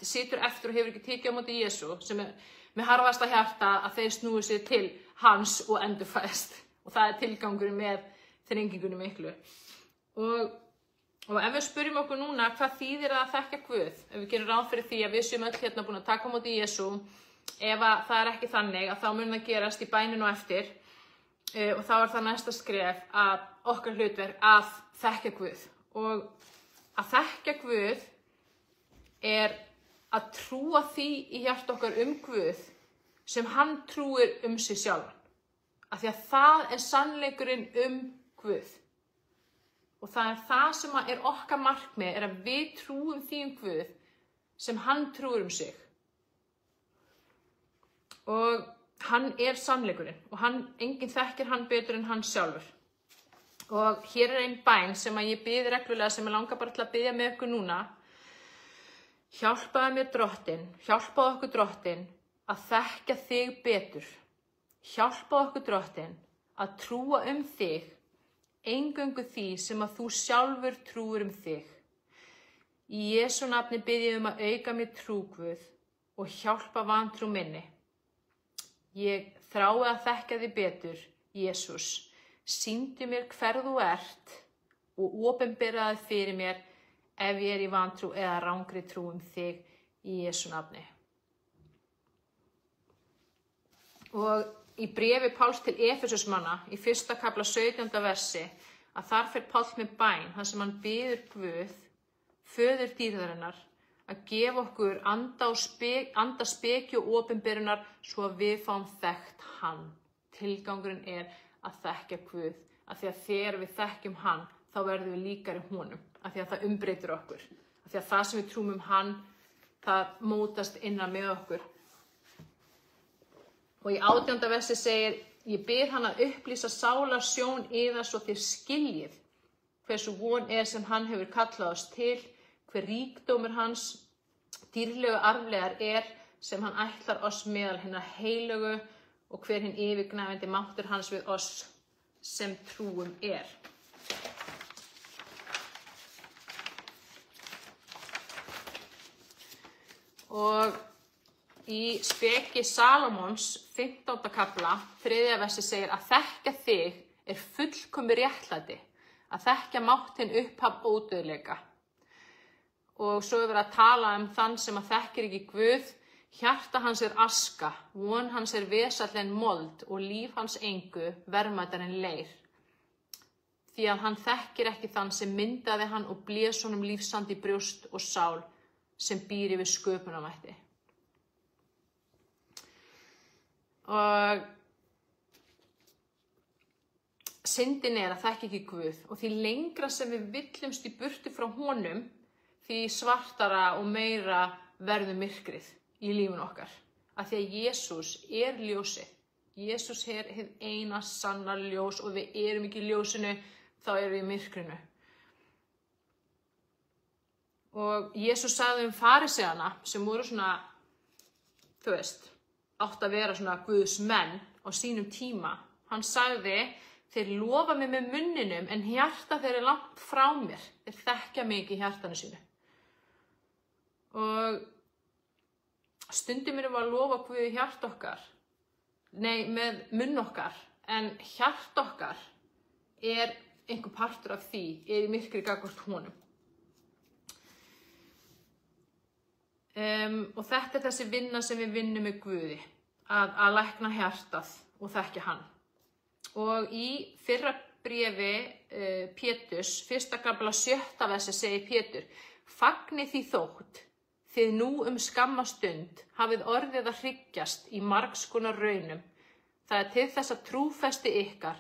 situr eftir og hefur ekki tekið á móti Jesú, sem er með harðasta hjarta að þeir snúi sér til hans og endurfæðst. Og það er tilgangurinn með þrengingunni miklu. Og ef við spyrjum okkur núna hvað þýðir að þekkja Guð, ef við gerum ráð fyrir því að við séum öll hérna búin að taka á móti Jesú, ef það er ekki þannig að þá mun það gerast í bæninu á eftir og þá er það næsta skref að okkar hlutverk að þekkja Guð. Og að þekkja Guð er að trúa því í hjarta okkar Guð sem hann trúir sig sjálfan. Af því að það er sannleikurinn Guð. Og það er það sem er okkar markmið, er að við trúum því Guð sem hann trúir sig. Og hann er sannleikurinn og enginn þekkir hann betur en hann sjálfur. Og hér er ein bæn sem að ég biði reglulega sem ég langar bara til að biðja með ykkur núna. Hjálpaðu mér Drottinn, hjálpaðu okkur Drottinn að þekkja þig betur. Hjálpaðu okkur Drottinn að trúa þig eingöngu því sem að þú sjálfur trúir þig. Í Jesú nafni bið ég að auka mér trú Guð og hjálpa vantrú minni. Ég þrái að þekkja þig betur, Jesús. Sýndu mér hver þú ert og opinberaðu fyrir mér ef ég er í vantrú eða rangri trú þig í Jesú nafni. Og í bréfi Páls til Efesusmanna í 1. kafla 17. versi að þar fer Páll með bæn þar sem hann biður Guð, föður dýrðarinnar, að gefa okkur anda speki og opinberunar svo að við fáum þekkt hann. Tilgangurinn er að þekkja Guð, af því að þegar við þekkjum hann þá verðum við líkari honum, af því að það umbreytir okkur, af því að það sem við trúum hann, það mótast innan með okkur. Og í 18. versi segir, ég bið hann að upplýsa sálarsjón yðar svo þér skiljið hversu von er sem hann hefur kallað oss til, hver ríkdómur hans dýrlegu arflegar er sem hann ætlar oss meðal hinna heilögu og hver hinn yfirgnæfandi máttur hans við oss sem trúum er. Og í speki Salómons 15. kafla 3. versi segir að þekkja þig er fullkomi réttlæti, að þekkja máttinn upphaf ódauðleika. Og svo er verið að tala þann sem að þekkir ekki Guð, hjarta hans er aska, von hans er vesall en mold og líf hans engu verðmætar en leir. Því að hann þekkir ekki þann sem myndaði hann og blés honum lífsand í brjóst og sál sem býr yfir sköpunarmætti. Og syndin er að þekka ekki Guð og því lengra sem við villumst í burtu frá honum, því svartara og meira verður myrkrið í lífun okkar. Af því að Jesús er ljósið. Jesús er hið eina sanna ljós og við erum ekki í ljósinu, þá erum við í myrkrinu. Og Jesús sagði fariseana sem voru svona, þú veist, átt að vera svona Guðs menn á sínum tíma. Hann sagði, þeir lofa mig með munninum en hjarta þeir er langt frá mér. Þeir þekkja mig ekki í hjartanu sínu. Og stundum erum við að lofa Guði hjart okkar, nei, með munn okkar, en hjart okkar er einhver partur af því, er í myrkri gagnvart honum. Og þetta er þessi vinna sem við vinnum með Guði, að lækna hjartað og þekkja hann. Og í fyrra bréfi Péturs, 1. kafla 7. versi segir Pétur: Fagni því þótt, þið nú skamma stund hafið orðið að hryggjast í margs konar raunum. Það er til þess að trúfesti ykkar,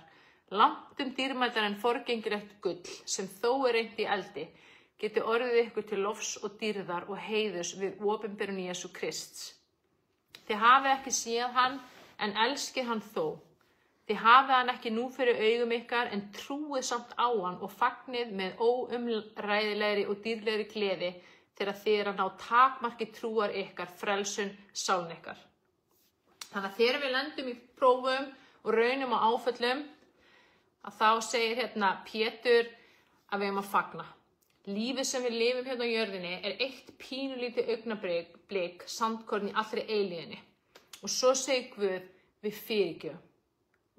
langt dýrmætara en forgengilegt gull, sem þó er reynt í eldi, geti orðið ykkur til lofs og dýrðar og heiðurs við opinberun Jesú Krists. Þið hafið ekki séð hann, en elskið hann þó. Þið hafið hann ekki nú fyrir augum ykkar, en trúið samt á hann og fagnið með óumræðilegri og dýrlegri gleði, þegar þið að ná takmarki trúar ykkar, frelsun sálin ykkar. Þannig að þegar við lendum í prófum og raunum og áföllum, að þá segir hérna Pétur að við eigum að fagna. Lífið sem við lifum hérna á jörðinni er eitt pínulítið augnablik, sandkorn í allri eilíðinni. Og svo segir Guð, við fyrirgefum.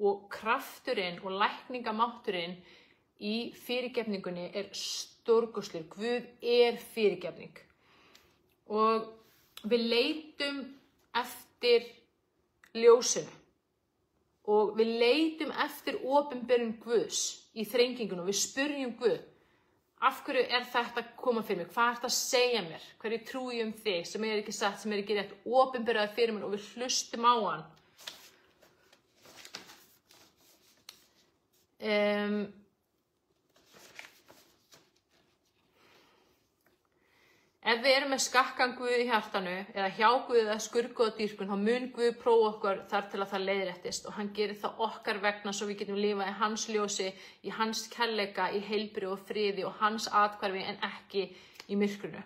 Og krafturinn og lækningamátturinn í fyrirgefningunni er stórkostlegur. Guð er fyrirgefning. Og við leitum eftir ljósinu. Og við leitum eftir opinberun Guðs í þrengingunum. Við spyrjum Guð, af hverju er þetta að koma fyrir mig? Hvað er þetta að segja mér? Hverju trúi ég þig sem er ekki satt, sem er ekki rétt, opinberaði fyrir mér og við hlustum á hann. Ef við erum með skakkan Guð í hjartanu eða hjá Guð eða skurðgóða dýrkun, þá mun Guð prófa okkur þar til að það leiðréttist og hann gerir það okkar vegna svo við getum lifað í hans ljósi, í hans kærleika, í heilbrigði og friði og hans athvarfi en ekki í myrkrinu.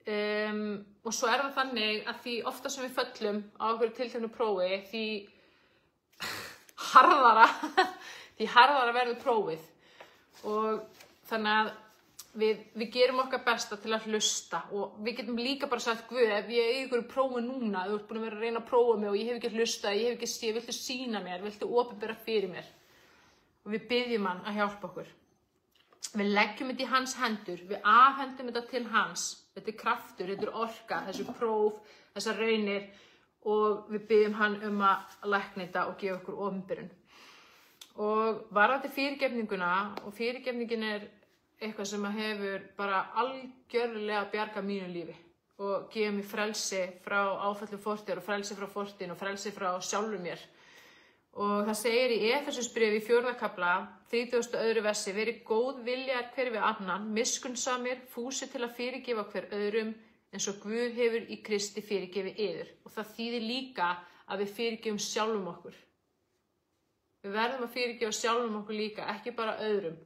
Og svo er það þannig að því ofta sem við föllum á okkur tilteknu prófi, því harðara verður prófið. Og þannig að við gerum okkar besta til að hlusta og við getum líka bara sagt, Guð, ef ég er í ykkur prófi núna, þú ert búin að vera að reyna að prófa mig og ég hef ekki hlustað, ég hef ekki séð, viltu sýna mér, viltu opinbera fyrir mér? Og við biðjum hann að hjálpa okkur. Við leggjum þetta í hans hendur, við afhendum þetta til hans. Þetta er kraftur, þetta er orka, þessi próf, þessar raunir og við biðjum hann að lækna þetta og gefa okkur opinberun. Og varðandi fyrirgefninguna, og fyrirgefningin er eitthvað sem hefur bara algjörlega bjargað mínu lífi og gefið mér frelsi frá áföllum fortíðar og frelsi frá fortíðin og frelsi frá sjálfum mér. Og það segir í Efesusbréfi í 4. kafla, 32. versi, verið góð viljar hver við annan, miskunnsamir, fúsir til að fyrirgefa hver öðrum eins og Guð hefur í Kristi fyrirgefið yður. Og það þýðir líka að við fyrirgefum sjálfum okkur. Við verðum að fyrirgefa sjálfum okkur líka, ekki bara öðrum.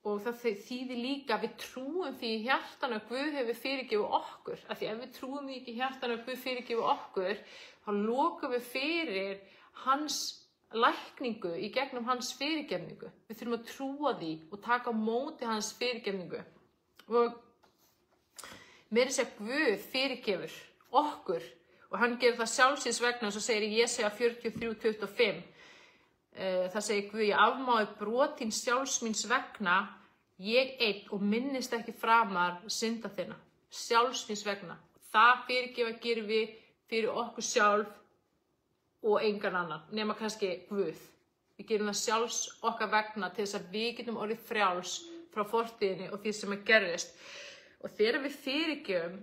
Og það þýðir líka að við trúum því í hjartanu að Guð hefur fyrirgefið okkur. Af því ef við trúum því ekki í hjartanu að Guð fyrirgefið okkur, þá lokum við fyrir hans lækningu í gegnum hans fyrirgefningu. Við þurfum að trúa því og taka á móti hans fyrirgefningu. Og meira að segja Guð fyrirgefur okkur og hann gerir það sjálfsins vegna, eins og segir í Jesaja 43:25. Það segir Guð, ég afmái brot þín sjálfs míns vegna, ég einn og minnist ekki framar synda þinna. Sjálfs míns vegna. Það fyrirgefa gerum við fyrir okkur sjálf og engan annan, nema kannski Guð. Við gerum það sjálfs okkar vegna til þess að við getum orðið frjáls frá fortíðinni og því sem að gerðist. Og þegar við fyrirgefum,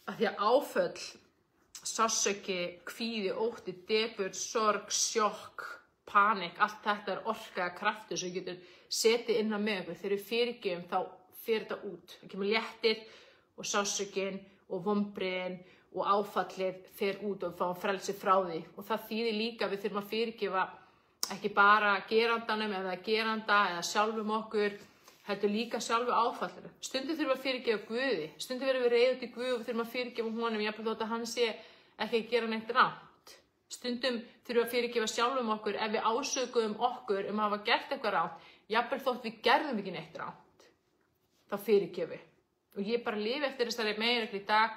að því að áföll, sársauki, kvíði, ótti, depurð, sorg, sjokk, panik, allt þetta er orka eða kraftur sem getur setið innan með okkur. Þegar við fyrirgefum þá fer þetta út. Það kemur léttir og sársaukinn og vonbrigðin og áfallið fer út og við fáum frelsi frá því. Og það þýðir líka að við þurfum að fyrirgefa ekki bara gerandanum eða geranda eða sjálfum okkur, heldur líka sjálfu áfallinu. Stundum þurfum að fyrirgefa Guði. Stundum verðum við reiður til Guð og við þurfum að fyrirgefa honum, jafnvel þótt að hann sé ekki að gera neitt rangt. Stundum þurfum við að fyrirgefa sjálfum okkur ef við ásökuðum okkur að hafa gert eitthvað rangt, jafnvel þótt við gerðum ekki neitt rangt. Þá fyrirgefi. Og ég bara lifi eftir þessari meginreglu í dag.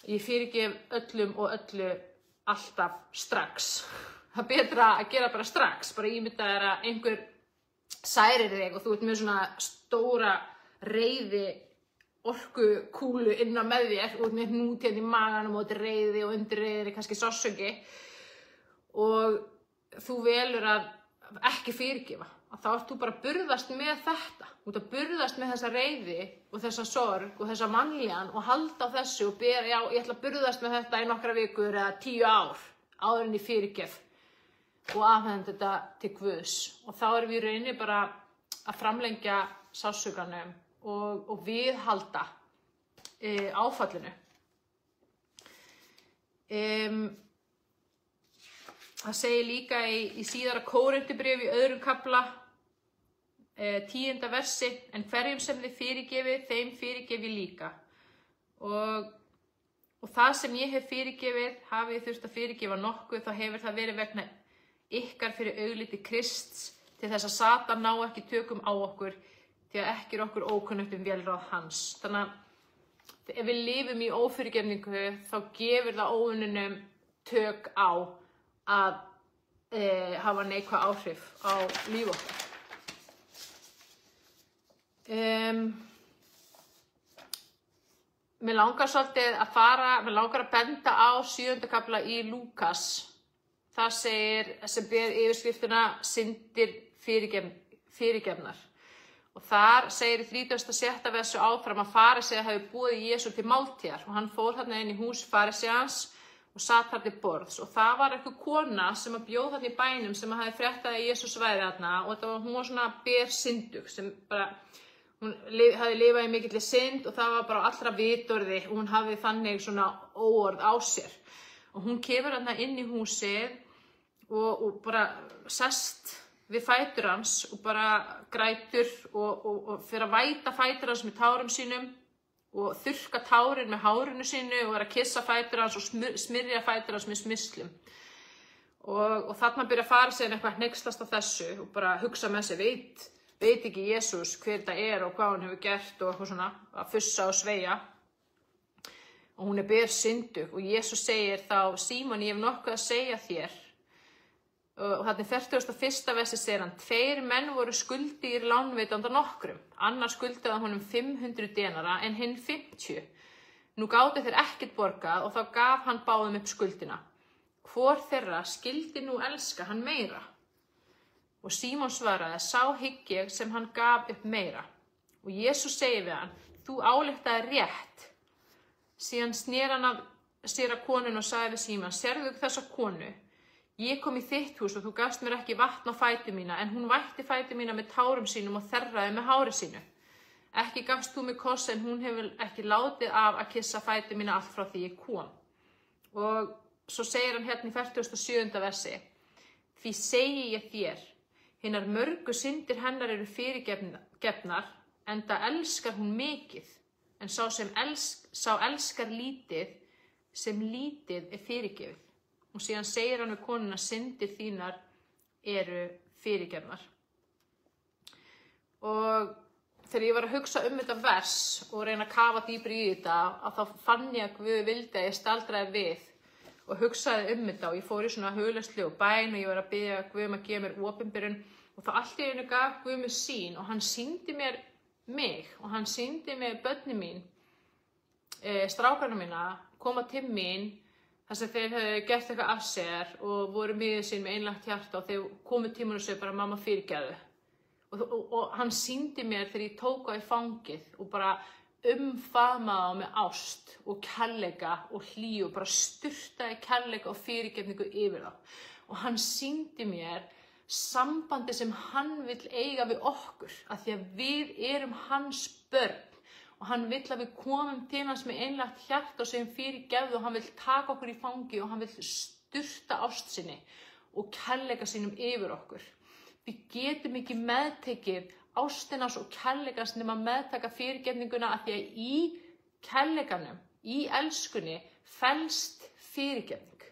Ég fyrirgef öllum og öllu alltaf strax. Það er betra að gera bara strax. Bara ímynda þér að einhver særir þig og þú ert með svona stóra reiði orkukúlu inn á með þér og með hnút hérna í maganum og þetta er reiði og undir reiðinni kannski sársauki og þú velur að ekki fyrirgefa, að þá ert þú bara að burðast með þetta, þú ert að burðast með þessa reiði og þessa sorg og þessa mannlíðan og halda á þessu og já, ég ætla að burðast með þetta í nokkra vikur eða 10 ár áður en ég fyrirgef og afhenda þetta til Guðs og þá erum við í rauninni bara að framlengja sársaukanum og viðhalda áfallinu. Það segir líka í síðara Kórinthubréfi í 2. kafla 10. versi en hverjum sem þið fyrirgefið, þeim fyrirgefið líka. Og það sem ég hef fyrirgefið, hafið þurft að fyrirgefa nokkuð, þá hefur það verið vegna ykkar fyrir augliti Krists til þess að Satan ná ekki tökum á okkur því að ekki okkur ókunnugt vélráð hans. Þannig að ef við lifum í ófyrirgefningu þá gefur það óunnunum tök á að hafa neikvæð áhrif á líf okkar. Mér langar svolítið mér langar að benda á 7. kafla í Lúkas. Það segir, sem ber yfirskriftina syndir fyrirgefnar. Og þar segir í 36. versu áfram að farisea hafi boðið Jesú til máltíðar og hann fór þarna inn í hús fariseans og sat þar til borðs. Og það var einhver kona sem bjóð þarna í bænum sem hafi fréttað að Jesús væri þarna og hún var svona bersynddug sem bara, hún hafi lifað í mikilli synd og það var bara allra vitorði og hún hafi þannig svona óorð á sér. Og hún kemur þarna inn í húsið og bara sest við fætur hans og bara grætur og fyrir að væta fætur hans með tárum sínum og þurrka tárin með hárinu sínu og vera að kissa fætur hans og smyrja fætur hans með smyrslum. Og þarna byrja að fara sig eitthvað hneykslast á þessu og bara hugsa með sig, veit ekki Jesús hver þetta er og hvað hann hefur gert og eitthvað svona að fussa og sveigja. Og hún bersynddug og Jesús segir þá, Símon, ég hef nokkuð að segja þér. Og þarna í 41. versi segir hann, 2 menn voru skuldigir lánveitanda nokkrum, annar skuldaði honum 500 denara en hinn 50. Nú gátu þeir ekkert borgað og þá gaf hann báðum upp skuldina. Hvor þeirra skyldi nú elska hann meira? Og Símon svaraði, sá hygg ég sem hann gaf upp meira. Og Jesús segir við hann, þú ályktaðir rétt. Síðan snéri hann af sér að konun og sagði við Símon, sérðu þessa konu? Ég kom í þitt hús og þú gafst mér ekki vatn á fæti mína, en hún vætti fæti mína með tárum sínum og þerraði með hári sínu. Ekki gafst þú mig koss, en hún hefur ekki látið af að kissa fæti mína allt frá því ég kom. Og svo segir hann hérna í 47. versi, því segi ég þér, hinar mörgu syndir hennar eru fyrirgefnar, enda elskar hún mikið, en sá elskar lítið, sem lítið er fyrirgefið. Og síðan segir hann við konuna, syndir þínar eru fyrirgefnar. Og þegar ég var að hugsa þetta vers og reyna að kafa dýpri í þetta, að þá fann ég að Guð vildi að ég staldraði við og hugsaði þetta og ég fór í svona hugleiðslu og bæn og ég var að biðja Guð að gefa mér opinberun og þá allt í einu gaf Guð mér sýn og hann sýndi mér mig og hann sýndi mér börnin mín, strákarna mína, koma til mín þar sem þeir hefðu gert eitthvað af sér og voru miður sín með einlægt hjarta og þeir komu tímanu og sögðu bara mamma fyrirgefðu. Og hann sýndi mér þegar ég tók á í fangið og bara umfaðmaði á með ást og kærleika og hlýju og bara sturtaði kærleika og fyrirgefningu yfir þá. Og hann sýndi mér sambandi sem hann vill eiga við okkur af því að við erum hans börn. Og hann vill að við komum til hans með einlægt hjarta og segjum fyrirgefðu og hann vill taka okkur í fangi og hann vill sturta ást sinni og kærleika sínum yfir okkur. Við getum ekki meðtekið ástinans og kærleikans nema meðtaka fyrirgefninguna af því að í kærleikanum, í elskunni, felst fyrirgefning.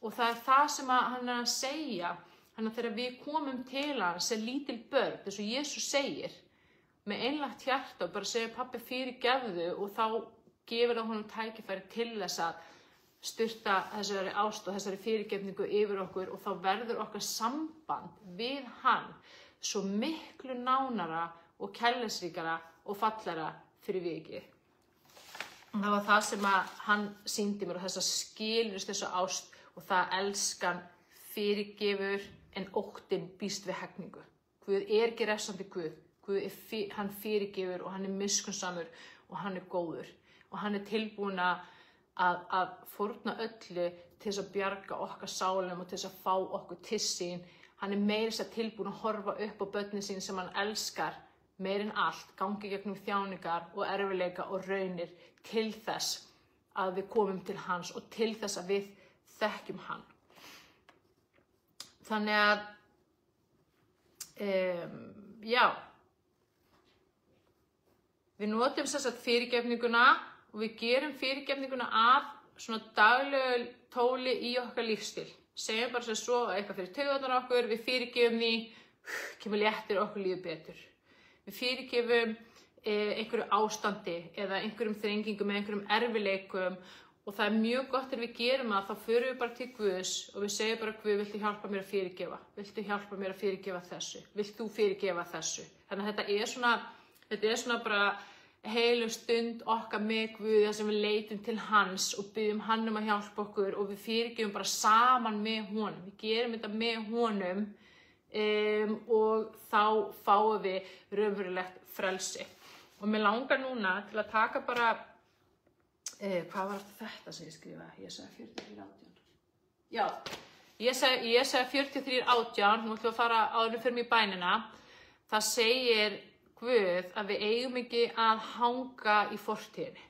Og það er það sem hann er að segja, þannig að þegar við komum til hans sem lítil börn, þess að Jesús segir, með einlægt hjarta og bara segja pabbi fyrirgefðu og þá gefur það honum tækifæri til þess að sturta þessari ást og þessari fyrirgefningu yfir okkur og þá verður okkar samband við hann svo miklu nánara og kærleiksríkara og fallara fyrir vikið. Það var það sem að hann sýndi mér og þess að skilurist þessu ást og það elskan fyrirgefur en óttinn býst við hegningu. Guð ekki refsandi Guð. Hann fyrirgefur og hann miskunnsamur og hann góður og hann tilbúinn að fórna öllu til þess að bjarga okkar sálum og til þess að fá okkur til sín. Hann meira þess að tilbúinn að horfa upp á börnin sín sem hann elskar meir en allt, gangi gegnum þjáningar og erfiðleika og raunir til þess að við komum til hans og til þess að við þekkjum hann. Þannig að, já, við notum sem sagt fyrirgefninguna og við gerum fyrirgefninguna að svona daglegu tóli í okkar lífsstíl. Segjum bara sem svo eitthvað fyrir taugarnar okkur, við fyrirgefum því, kemur léttir okkur líður betur. Við fyrirgefum einhverju ástandi eða einhverjum þrengingum eða einhverjum erfiðleikum og það mjög gott ef við gerum það, þá förum við bara til Guðs og við segjum bara Guð, viltu hjálpa mér að fyrirgefa? Viltu hjálpa mér að fyrirgefa þessu? Vilt þú fyrirgefa þessu? Þannig að þetta er svona bara heilum stund okkar með Guð þar sem við leitum til hans og byggjum hann að hjálpa okkur og við fyrirgefum bara saman með honum. Við gerum þetta með honum og þá fáum við raunverulegt frelsi. Og mér langar núna til að taka bara, hvað var þetta sem ég skrifaði? Jesaja 43:18. Já, Jesaja 43:18, nú ætlum við að fara áður fyrir mig í bænina. Það segir Guð að við eigum ekki að hanga í fortíðinni.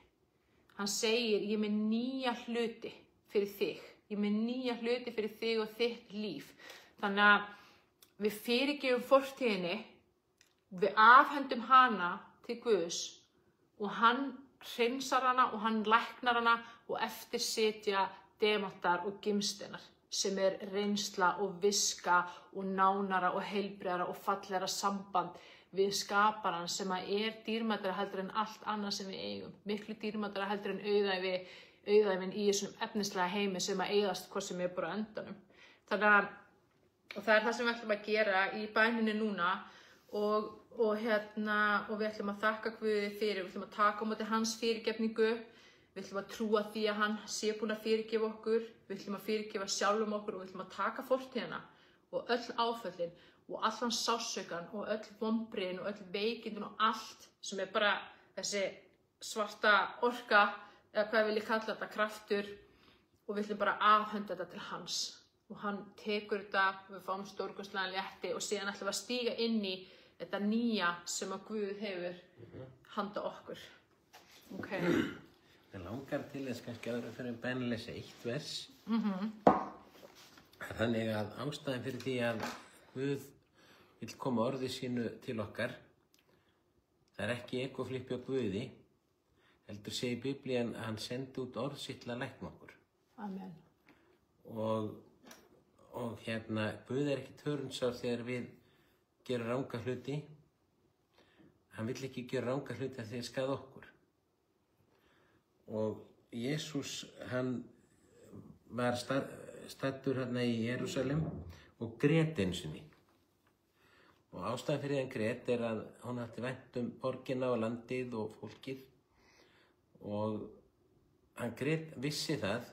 Hann segir, ég er með nýja hluti fyrir þig. Ég er með nýja hluti fyrir þig og þitt líf. Þannig að við fyrirgefum fortíðinni, við afhendum hana til Guðs og hann hreinsar hana og hann læknar hana og eftir sitja demantar og gimsteinar sem reynsla og viska og nánara og heilbrigðara og fallegra samband við skaparann sem dýrmætara heldur en allt annað sem við eigum. Miklu dýrmætara heldur en auðæfin í þessum efnislega heimi sem eyðast hvort sem bara á endanum. Og það er það sem við ætlum að gera í bæninni núna og við ætlum að þakka Guði fyrir, við ætlum að taka á móti hans fyrirgefningu, við ætlum að trúa því að hann sé búinn að fyrirgefa okkur, við ætlum að fyrirgefa sjálfum okkur og við ætlum að taka fortíðina og öll áföllin og allan sársaukann og öll vonbrigðin og öll veikindin og allt sem bara þessi svarta orka eða hvað vil ég kalla þetta, kraftur og við ætlum bara að afhenda þetta til hans. Og hann tekur þetta og við fáum stórkostlegan létti og síðan ætlum við að stíga inn í þetta nýja sem að Guð hefur handa okkur. Ok. Það langar til þess kannski að fyrir bænleysa eitt vers. Þannig að ástæðan fyrir því að Guð vill koma orði sínu til okkar, það er ekki ekoflippi á Guði, heldur segir Biblían að hann sendi út orð sitt til að lækna okkur. Amen. Og Guð er ekki hörundsár þegar við gerum ranga hluti. Hann vill ekki gera ranga hluti að þeir skaða okkur. Og Jesús, hann var staddur hérna í Jerúsalem og grét einu sinni. Og ástæðan fyrir hann grét að hann átti vænt borgina og landið og fólkið. Og hann grét, vissi það,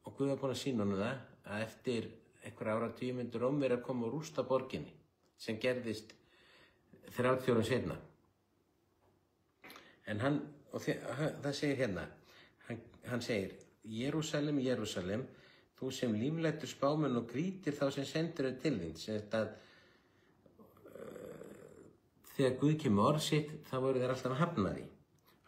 og Guð var búinn að sýna honum það, að eftir einhver áratugi myndi Rómverjar koma og rústa borginni, sem gerðist 30 árum seinna. En það segir hérna, hann segir, Jerúsalem, Jerúsalem, þú sem líflætur spámenn og grýtir þá sem sendur þau til þín, sem þegar Guð kemur orð sitt, þá voru þeir alltaf að hafna því.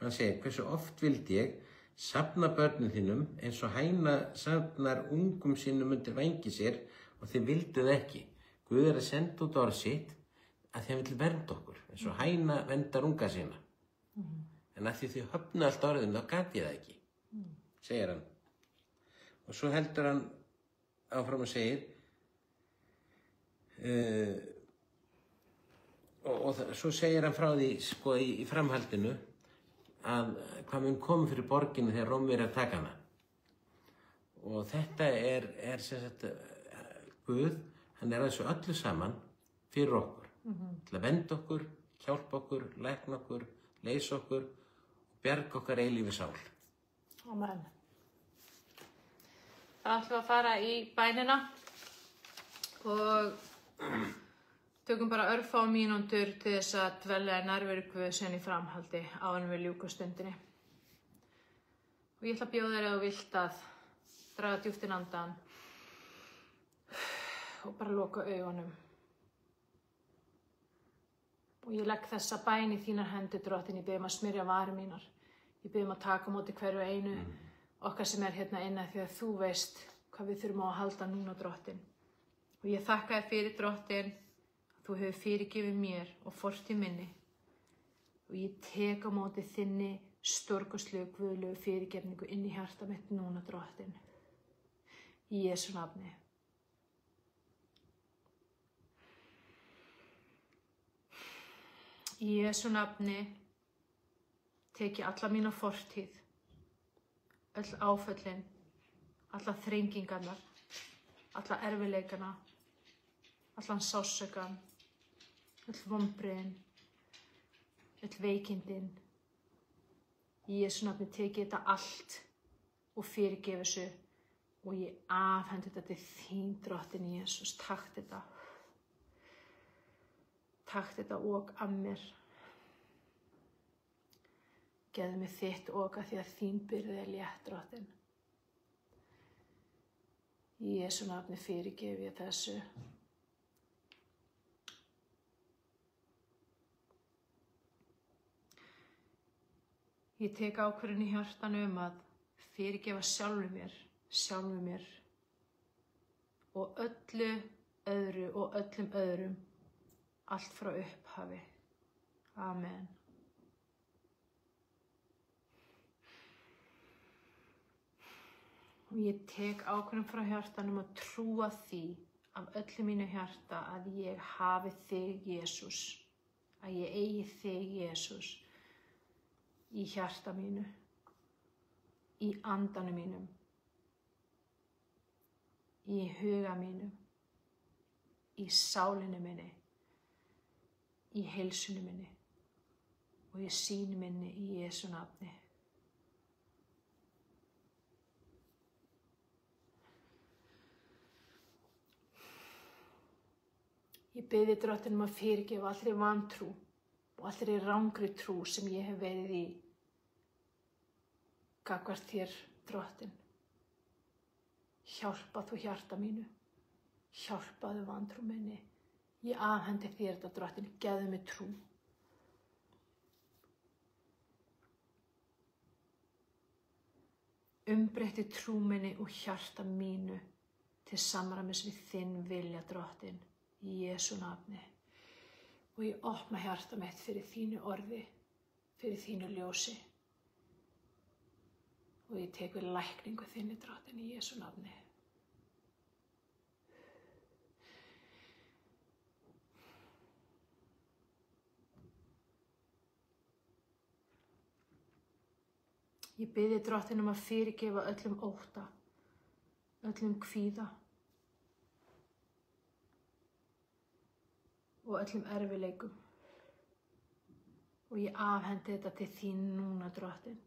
Hann segir, hversu oft vildi ég safna börnum þínum eins og hæna safnar ungum sínum undir vængi sér og þið vilduð ekki. Guð að senda út orð sitt að þið vill vernda okkur, eins og hæna verndar unga sína. En að því þið höfnu allt orðin, þá gat ég það ekki, segir hann. Og svo heldur hann áfram og segir, og svo segir hann frá því sko í framhaldinu að hvað mun koma fyrir borginu þegar Rómverjar taka hana. Og þetta er sem sagt Guð, hann er þessu öllu saman fyrir okkur. Til að venda okkur, hjálpa okkur, lækna okkur, leysa okkur og bjarga okkar eilífi sál. Amen. Það ætlum við að fara í bænina og tökum bara örfá mínútur til þess að dvelja í nærveru Guðs í framhaldi áður en við ljúkum stundinni. Og ég ætla að bjóða þér að þú vilt að draga djúpt inn andann og bara loka augunum. Og ég legg þessa bæn í þínar hendur, Drottinn. Ég bið að smyrja varir mínar. Ég bið að taka á móti hverju einu okkar sem er hérna inni því að þú veist hvað við þurfum á að halda núna, Drottinn. Og ég þakka þér fyrir, Drottinn, að þú hefur fyrirgefið mér og fortíð minni. Og ég tek á móti þinni stórkostlegu guðlegu fyrirgefningu inn í hjarta mitt núna, Drottinn. Í Jesú nafni. Í Jesú nafni tek ég alla mína fortíð, öll áföllin, alla þrengingarnar, alla erfiðleikana, allan sársaukann, öll vonbrigðin, öll veikindin. Í Jesú nafni tek ég þetta allt og fyrirgefi þessu og ég afhendi þetta til þín, Drottinn Jesús. Takk þetta. Takk þetta ok af mér. Gefðu mig þitt ok af því að þín byrði er létt, Drottinn. Í Jesú nafni fyrirgefi ég þessu. Ég tek ákvörðun í hjartanu að fyrirgefa sjálfu mér og öllu öðru og öllum öðrum, allt frá upphafi. Amen. Og ég tek ákvörðun frá hjartanum að trúa því af öllu mínu hjarta að ég hafi þig, Jesús, að ég eigi þig, Jesús, í hjarta mínu, í andanum mínum, í huga mínum, í sálinu minni, í heilsunni minni og í sýn minni í Jesú nafni. Ég bið þig, Drottinn, að fyrirgefa allri vantrú og allri rangri trú sem ég hef verið í gagnvart þér, Drottinn. Hjálpa þú hjarta mínu, hjálpaðu vantrú minni. Ég afhendi þér þetta, Drottinn, gefðu mig trú. Umbreytti trú minni og hjarta mínu til samræmis við þinn vilja, Drottinn, í Jesú nafni. Og ég opna hjarta mitt fyrir þínu orði, fyrir þínu ljósi. Og ég tek við lækningu þinni, Drottinn, í Jesú nafni. Ég bið þig, Drottinn, að fyrirgefa öllum ótta, öllum kvíða og öllum erfiðleikum. Og ég afhendi þetta til þín núna, Drottinn.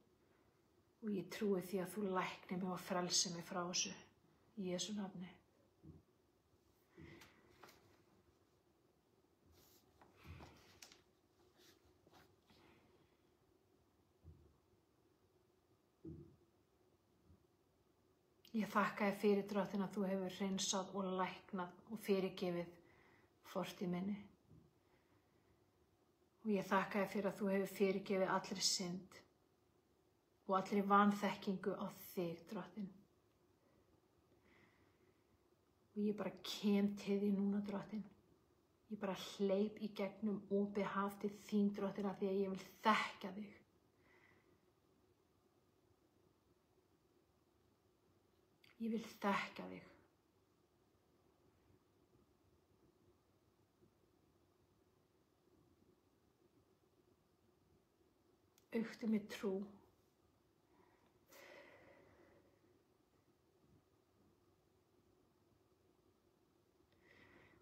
Og ég trúi því að þú læknir mig og frelsi mig frá þessu í Jesú nafni. Ég þakka þér fyrir, Drottinn, að þú hefur hreinsað og læknað og fyrirgefið fortíð minni. Og ég þakka þér fyrir að þú hefur fyrirgefið allri synd og allri vanþekkingu á þig, Drottinn. Og ég bara kem til því núna, Drottinn. Ég bara hleyp í gegnum opið haf til þín, Drottinn, af því að ég vil þekkja þig. Ég vil þekkja þig. Auktu mér trú.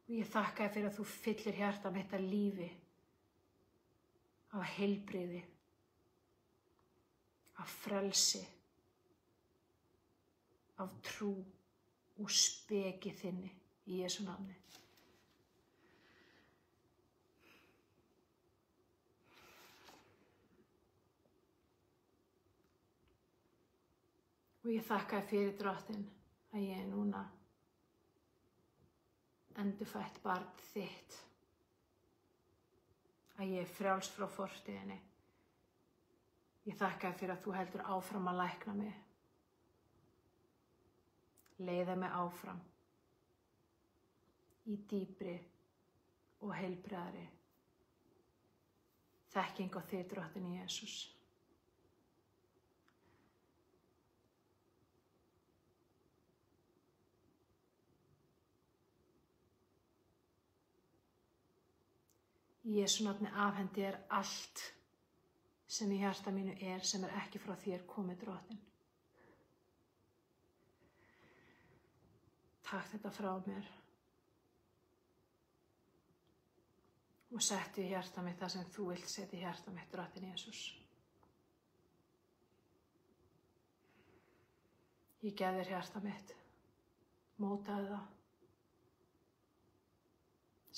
Og ég þakka þér fyrir að þú fyllir hjarta mitt af lífi, af heilbrigði, af frelsi, af trú og speki þinni í Jesú nafni. Og ég þakka þér fyrir, Drottinn, að ég er núna endurfætt barn þitt, að ég er frjáls frá fortíðinni. Ég þakka þér fyrir að þú heldur áfram að lækna mig, leiða mig áfram í dýpri og heilbrigðari þekking á þig, Drottinn Jesús. Í Jesú nafni afhendi þér allt sem í hjarta mínu er sem er ekki frá þér komið, Drottinn. Takk þetta frá mér og settu í hjarta mitt það sem þú vilt setja í hjarta mitt, Drottinn Jesús. Ég gef þér hjarta mitt, mótaðu það,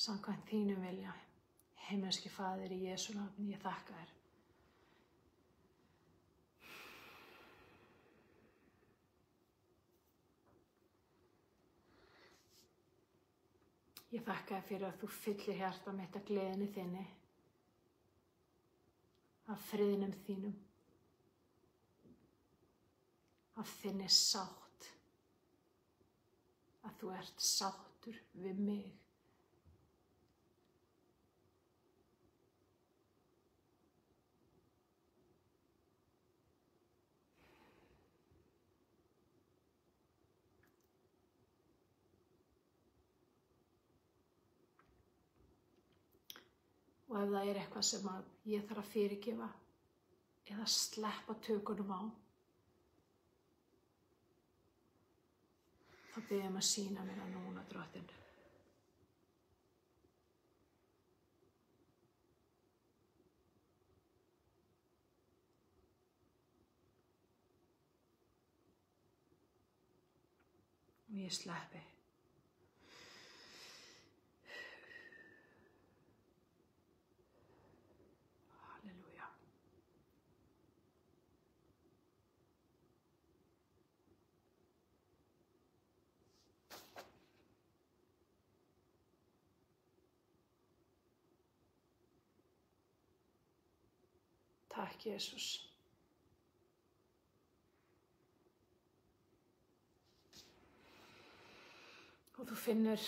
samkvæmt þínum vilja. Himneski Faðir, í Jesú nafni, ég þakka þér. Ég þakka þér fyrir að þú fyllir hjarta mitt af gleðinni þinni, af friðinum þínum, af þinni sátt, að þú ert sáttur við mig. Og ef það er eitthvað sem að ég þarf að fyrirgefa eða sleppa tökunum á, þá bið ég að sýna mér það núna, Drottinn. Og ég sleppi. Takk, Jesús. Og þú finnur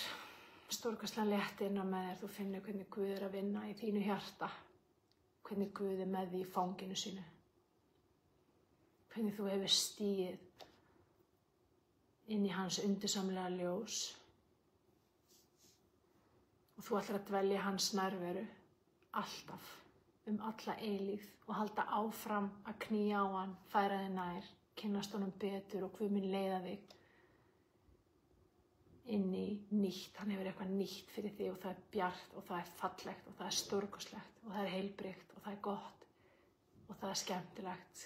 stórkostlegan létti inn á með þér. Þú finnur hvernig Guð er að vinna í þínu hjarta. Hvernig Guð er með því í fanginu sínu. Hvernig þú hefur stigið inn í hans undursamlega ljós. Og þú ætlar að dvelja í hans nærveru alltaf. Alla eilífð og halda áfram að knýja á hann, færa þig nær, kynnast honum betur og Guð mun leiða þig inn í nýtt. Hann hefur eitthvað nýtt fyrir þig og það er bjart og það er fallegt og það er stórkostlegt og það er heilbrigt og það er gott og það er skemmtilegt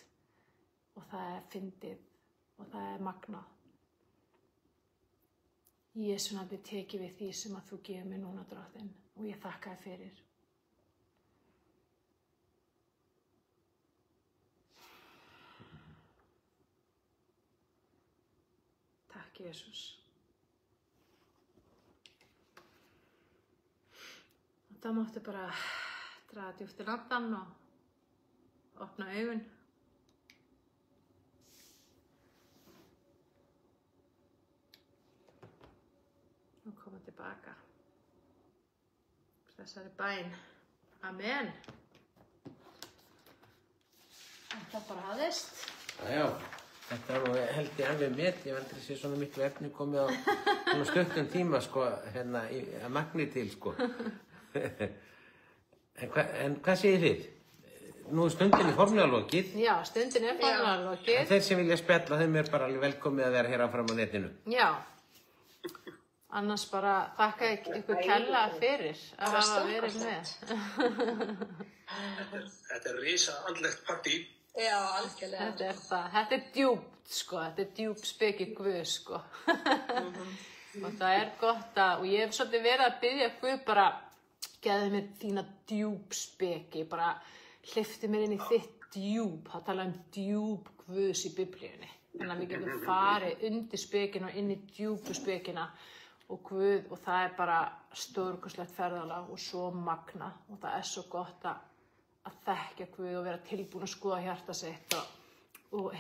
og það er fyndið og það er magnað. Í Jesú nafni tek ég við því sem að þú gefur mér núna, Drottinn, og ég þakka þér fyrir. Takk, Jesús. Og þá máttu bara draga djúpt til andan og opna augun. Og koma tilbaka. Þessari bæn. Amen. Þetta bara hafðist. Já. Þetta var nú held ég alveg met, ég hef aldrei séð svona miklu efni komið á svona stuttum tíma, sko, hérna, að magni til, sko. En hvað segir þið? nú er stundinni formlega lokið. Já, stundin er formlega lokið. En þeir sem vilja spjalla, þeim er bara alveg velkomið að vera hér áfram á netinu. Já. Annars bara þakka ykkur kærlega fyrir að hafa verið með. Þetta er risa andlegt partí. Já, algjörlega. Þetta er það. Þetta er djúpt, sko. Þetta er djúp speki Guð, sko. Og það er gott og ég hef svolítið verið að biðja Guð bara, gefðu mér þína djúp speki, bara hleyptu mér inn í þitt djúp. Það tala djúp Guðs í Biblíunni. Þannig að við getum farið undir spekina og inn í djúpu spekina og Guð, og það er bara stórkostlegt ferðalag og svo magna, og það er svo gott að þekkja Guð og vera tilbúin að skoða hjarta sitt og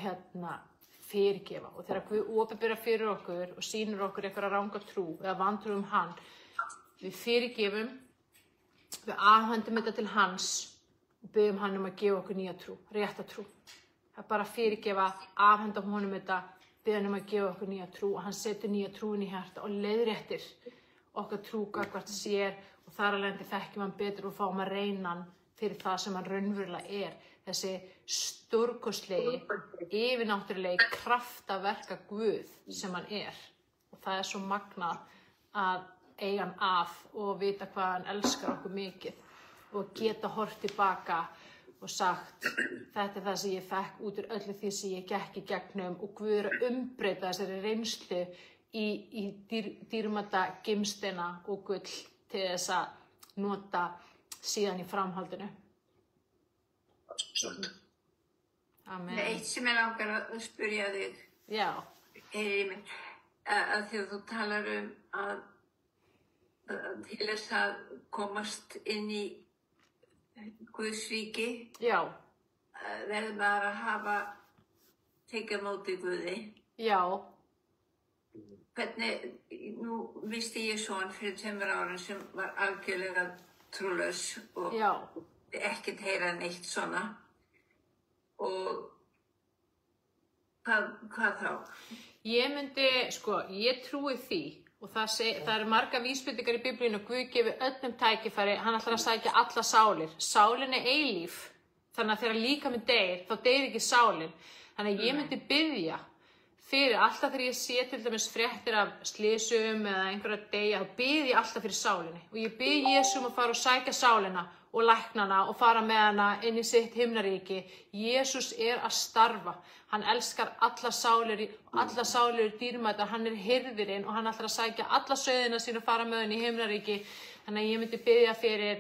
fyrirgefa. Og þegar Guð opinberar fyrir okkur og sýnir okkur eitthvað ranga trú eða vantrú hann, við fyrirgefum, við afhendum þetta til hans og biðjum hann að gefa okkur nýja trú, rétta trú. Það er bara að fyrirgefa, afhenda honum þetta, biðja hann að gefa okkur nýja trú og hann setur nýja trúin í hjarta og leiðréttir okkar trú gagnvart sér, og þar af leiðandi þekkjum hann betur og fáum að reyna hann fyrir það sem hann raunverulega er. Þessi stórkostlegi, yfirnáttúrulegi kraftaverka Guð sem hann er. Og það er svo magnað að eiga hann af og vita hvað hann elskar okkur mikið og geta horft tilbaka og sagt, þetta er það sem ég fekk út úr öllu því sem ég gekk í gegnum, og Guð er að umbreyta þessari reynslu í dýrmæta gimsteina og gull til þess að nota síðan í framhaldinu. Amen. Eitt sem ég langar að spyrja þig, Já. að þegar þú talar að til þess að komast inn í Guðs ríki, Já. Verður maður að hafa tekið móti Guði. Já. Hvernig, nú missti ég son fyrir 2 árum sem var algjörlega trúlaus og Já. ekkert heyra neitt svona. Og hvað þá? Ég trúi því, og það eru margar vísbendingar í Biblíunni og Guð gefur öllum tækifæri, hann ætlar að sækja alla sálir. Sálin er eilíf, þannig að þegar líkaminn deyr, þá deyr ekki sálin. Þannig að ég myndi biðja fyrir, alltaf þegar ég sé til dæmis fréttir af slysum eða einhverja deyja, þá bið ég alltaf fyrir sálinni. Og ég bið Jesú að fara og sækja sálina og lækna hana og fara með hana inn í sitt himnaríki. Jesús er að starfa. Hann elskar alla sálir dýrmætar, hann er hirðirinn og hann ætlar að sækja alla sauðina sína og fara með henni í himnaríki. Þannig að ég myndi biðja fyrir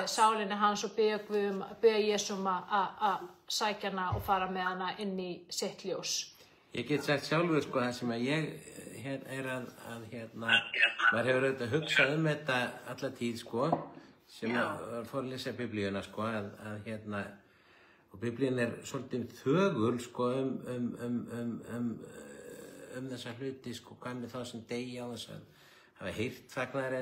sálinni hans og biðja Jesú að sækja hana og fara með hana inn í sitt ljós. Ég get sagt sjálfur, það sem að ég er að maður hefur auðvitað hugsað þetta alla tíð, sem að fór að lesa Biblíuna, og Biblíun er svolítið þögul, þessa hluti, hvað með það sem deyja á þess að hafa heyrt fagnar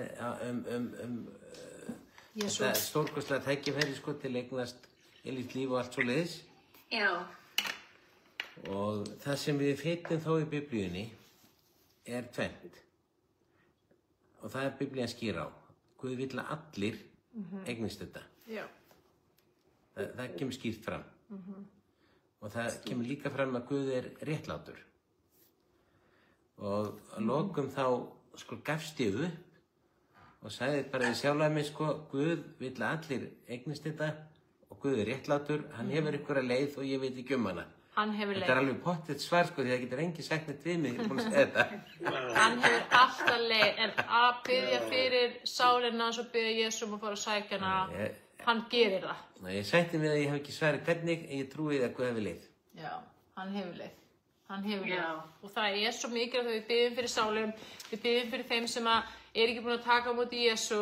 þetta stórkostlega tækifæri, til eignast eilíft líf og allt svoleiðis. Já. Og það sem við finnum þó í Biblíunni er tvennt. Og það er Biblían skýr á. Guð vill að allir eignist þetta. Já. Það kemur skýrt fram. Og það kemur líka fram að Guð er réttlátur. Og að lokum þá gafst ég upp og sagði bara við sjálfa mig, Guð vill að allir eignist þetta og Guð er réttlátur, hann hefur einhverja leið og ég veit ekki um hana. Hann hefur leið. Þetta er alveg pottet svar, því það getur enginn sagt neitt við mig, ég er búin að segja þetta. Hann hefur alltaf leið, en að biðja fyrir sálina og svo biðja Jesú að fara að sækja hana, hann gerir það. Ég sætti mig að ég hef ekki svarið hvernig, en ég trúi að Guð hefur leið. Já, hann hefur leið. Hann hefur leið. Og það er svo mikilvægt að við biðjum fyrir sálum, við biðjum fyrir þeim sem er ekki búin að taka á móti Jesú,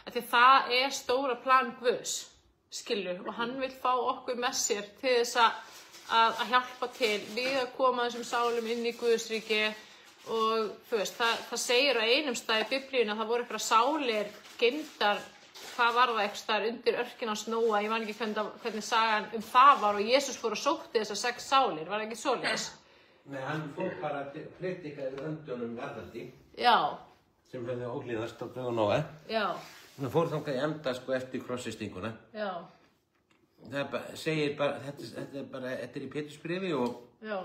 af því það er stóra plan Guðs, skilur, og hann vil fá okkur með sér til þess að hjálpa til við að koma þessum sálum inn í Guðsríki. Og það segir á einum stað í Biblíunni að það voru eitthvað sálir geymdar, hvað var það eitthvað staðar undir örkina á Nóa, ég man ekki hvernig sagan það var, og Jesús fór og sótti þessar 6 sálir, var það ekki svoleiðis? Nei, hann fór bara að predika yfir öndunum varðaldi. Já. Sem hefði ólíðast á dögun Nóa. Já. Hann fór þangað í enda eftir krossistinguna. Já. segir bara, þetta í Pétursbréfi Já.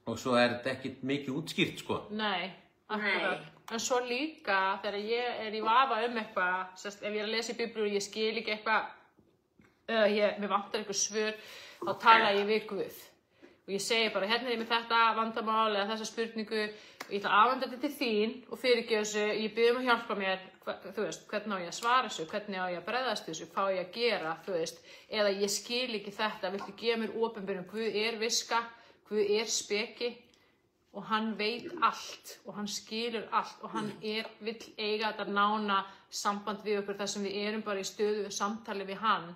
og svo þetta ekkert mikið útskýrt, sko. Nei, akkurat. En svo líka þegar ég í vafa eitthvað, sérst, ef ég að lesa í Biblíu og ég skil ekki eitthvað, mér vantar eitthvað svör, þá tala ég við Guð. Og ég segi bara, hérna ég með þetta vandamál eða þessa spurningu og ég ætla að afhenda þetta til þín og fyrirgefa þessu, ég bið að hjálpa mér, þú veist, hvernig á ég að svara þessu, hvernig á ég að bregðast þessu, hvað á ég að gera, þú veist, eða ég skil ekki þetta, viltu gefa mér opinberun, Guð viska, Guð speki og hann veit allt og hann skilur allt og hann vill eiga þetta nána samband við okkur þar sem við erum bara í stöðugu samtali við hann.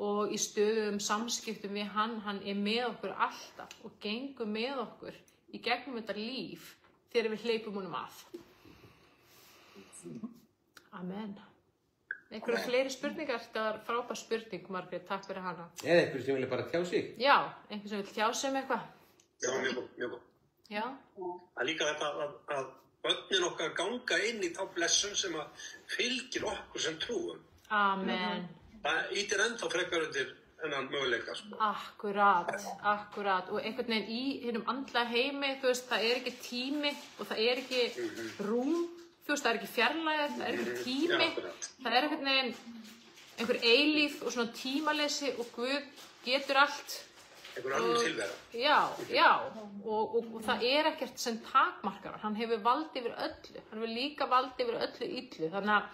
Og í stöðum samskiptum við hann með okkur alltaf og gengur með okkur í gegnum þetta líf þegar við hleypum honum að. Amen. Einhverju fleiri spurningar? Það var frábær spurning, Margrét, takk fyrir hana. Eða einhverju sem vilja bara tjá sig? Já, einhverju sem vil tjá sig eitthvað. Já, mjög góð. Já. Það líka þetta að börnin okkar ganga inn í þá blessun sem að fylgir okkur sem trúum. Amen. Það ítir ennþá frekar undir þennan möguleika, sko. Akkurat. Og einhvern veginn í hinum andlega heimi, þú veist, það ekki tími og það ekki rúm, þú veist, það ekki fjarlægð, það ekki tími, það einhvern veginn einhver eilíf og svona tímaleysi og Guð getur allt. Einhver alveg tilvera. Já, og það ekkert sem takmarkar, hann hefur vald yfir öllu, hann hefur líka vald yfir öllu illu, þannig að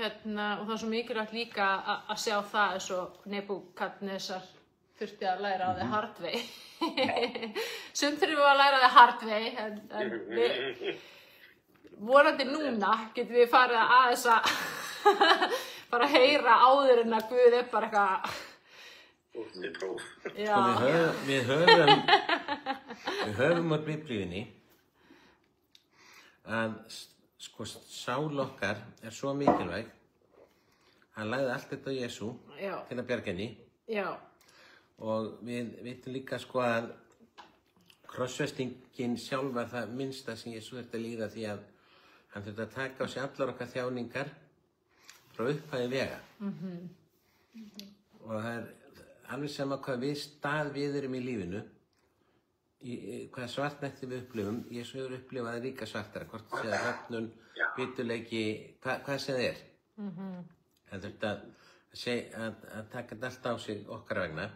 og það svo mikilvægt líka að sjá það eins og Nebúkadnesar þurfti að læra á þig hard way. Sumt þurfum við að læra á þig hard way, en við vonandi núna getum við farið að aðeins að bara heyra áður en að Guð bara eitthvað. Já. Við höfum á Biblíunni að sko sál okkar svo mikilvæg, hann lagði allt þetta á Jesú til að bjarga henni. Já. Og við vitum líka sko að krossfestingin sjálf var það minnsta sem Jesú þurfti að líða því að hann þurfti að taka á sig allar okkar þjáningar frá upphæði vega. Og það alveg sama hvað við erum í lífinu, hvað svartnætti við upplifum. Jesú hefur upplifað líka svartara, hvort það sé að höfnun, bituleiki, hvað sem það hann þurfti að taka þetta allt á sig okkar vegna,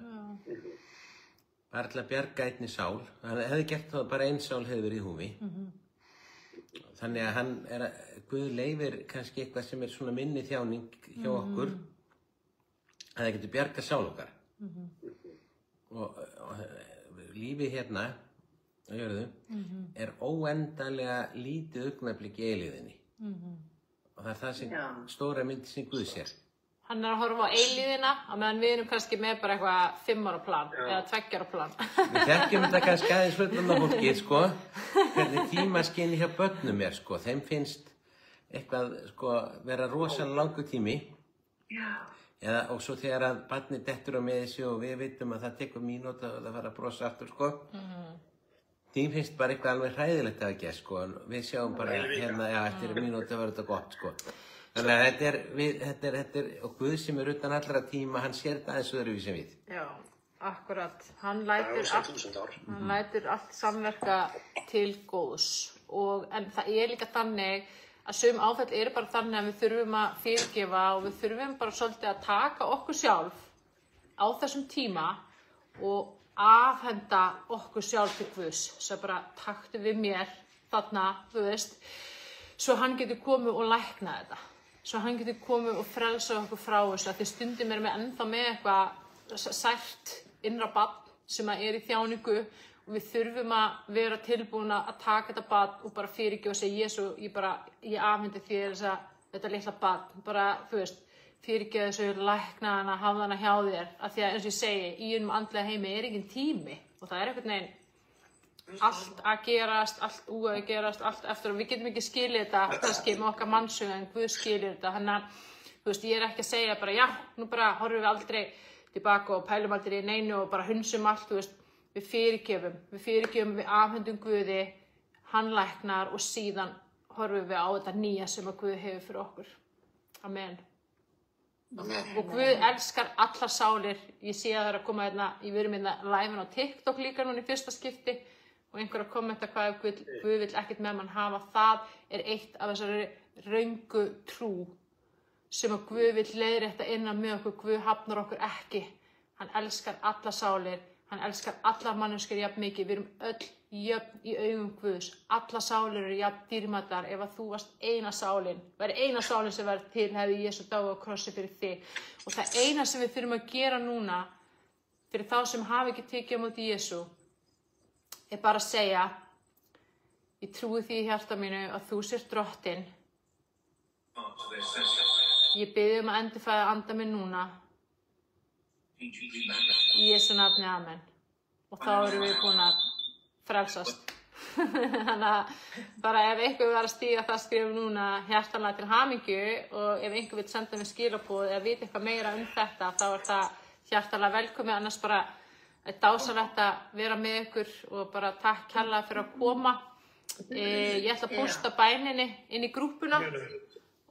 bara til að bjarga einni sál. Hann hefði gert það, bara ein sál hefði verið í húfi. Þannig að Guð leyfir kannski eitthvað sem svona minni þjáning hjá okkur, að það getur bjarga sál okkar. Og lífið hérna á jörðu óendanlega lítið augnablik í eilíðinni. Og það það sem stóra myndi sem Guð sér. Hann að horfa á eilíðina á meðan við erum kannski með bara eitthvað 5 ára plan eða 2 ára plan. Við þekkjum þetta kannski aðeins fullorðna fólkið, sko, hvernig tímaskynið hjá börnum sko. Þeim finnst eitthvað vera rosalega langur tími. Og svo þegar að barnið dettur á með þessu og við vitum að það tekur mínútu og það fara að brosa aftur, sko. Því finnst bara eitthvað alveg hræðilegt að gera, sko. Við sjáum bara hérna, eftir mínútu verður þetta gott, sko. Þannig að þetta er, og Guð sem utan allra tíma, hann sér þetta aðeins öðruvísi en við. Já, akkurat. Hann lætur allt samverka til góðs. En það líka þannig að sum áföll bara þannig að við þurfum að fyrirgefa og við þurfum bara svolítið að taka okkur sjálf á þessum tíma og afhenda okkur sjálf til Guðs. Svo bara taktu við mér þarna, þú veist, svo hann getur komið og lækna þetta. Svo hann getur komið og frelsa okkur frá þessu, að því stundum við ennþá með eitthvað sært innra barn sem í þjáningu og við þurfum að vera tilbúin að taka þetta barn og bara fyrirgefa og segja Jesú, ég afhendi þér þetta litla barn, bara, þú veist, fyrirgefa þessu, lækna hana, hafa hana hjá þér, af því að eins og ég segi, í andlega heimi engin tími og það einhvern veginn allt að gerast, allt að gerast, allt eftir og við getum ekki skilið þetta kannski með okkar mannsögu en Guð skilir þetta. Þannig að, þú veist, ég ekki að segja bara, já, nú bara horfum við aldrei tilbaka og pælum aldrei í neinu og bara hunsum allt, þú veist, við fyrirgefum, við afhendum Guði, hann læknar og síðan horfum við á þetta nýja sem að Guð hefur fyrir okkur. Amen. Og Guð elskar allar sálir. Ég sé að það er að koma hérna, við erum hérna live á TikTok líka núna í fyrsta skipti og einhver að kommenta hvað Guð vill ekkert með mann hafa. Það er eitt af þessari röngu trú sem að Guð vill leiðrétta innan með okkur. Guð hafnar okkur ekki. Hann elskar allar sálir. Hann elskar allar manneskjur jafn mikið. Við erum öll jöfn í augum Guðs. Allar sálir eru jafn dýrmætar. Ef að þú varst eina sálin, væri eina sálin sem var til, hefði Jesú dáið á krossi fyrir þig. Og það eina sem við þurfum að gera núna, fyrir þá sem hafa ekki tekið á móti Jesú, er bara að segja, ég trúi því í hjarta mínu að þú sért drottinn. Ég bið að endurfæða anda minn núna. Í Jesú nafni, amen. Og þá erum við búin að frelsast. Þannig að bara ef einhver var að stíga það skrifum núna hjartanlega til hamingju og ef einhver vil senda mér skilaboð eða vita eitthvað meira þetta, þá er það hjartanlega velkomið. Annars bara er dásamlegt að vera með ykkur og bara takk kærlega fyrir að koma. Ég ætla að posta bæninni inn í grúppuna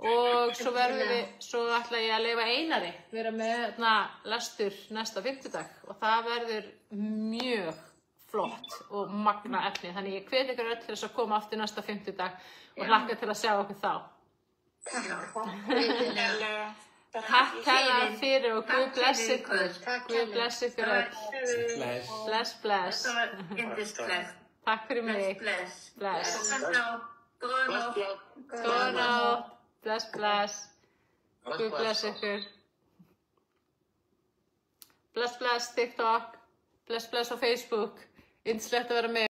og svo ætla ég að leyfa Einari vera með lestur næsta fimmtudag og það verður mjög flott og magna efni. Þannig ég hvet ykkur öll til þess að koma aftur næsta fimmtudag og hlakka til að sjá okkur þá. Takk kærlega fyrir og Guð bless ykkur. Guð bless ykkur öll. Bless. Takk fyrir mig. Bless. Góða nótt. Bless. Guð bless ykkur. Bless TikTok. Bless á Facebook. Yndislegt að vera með.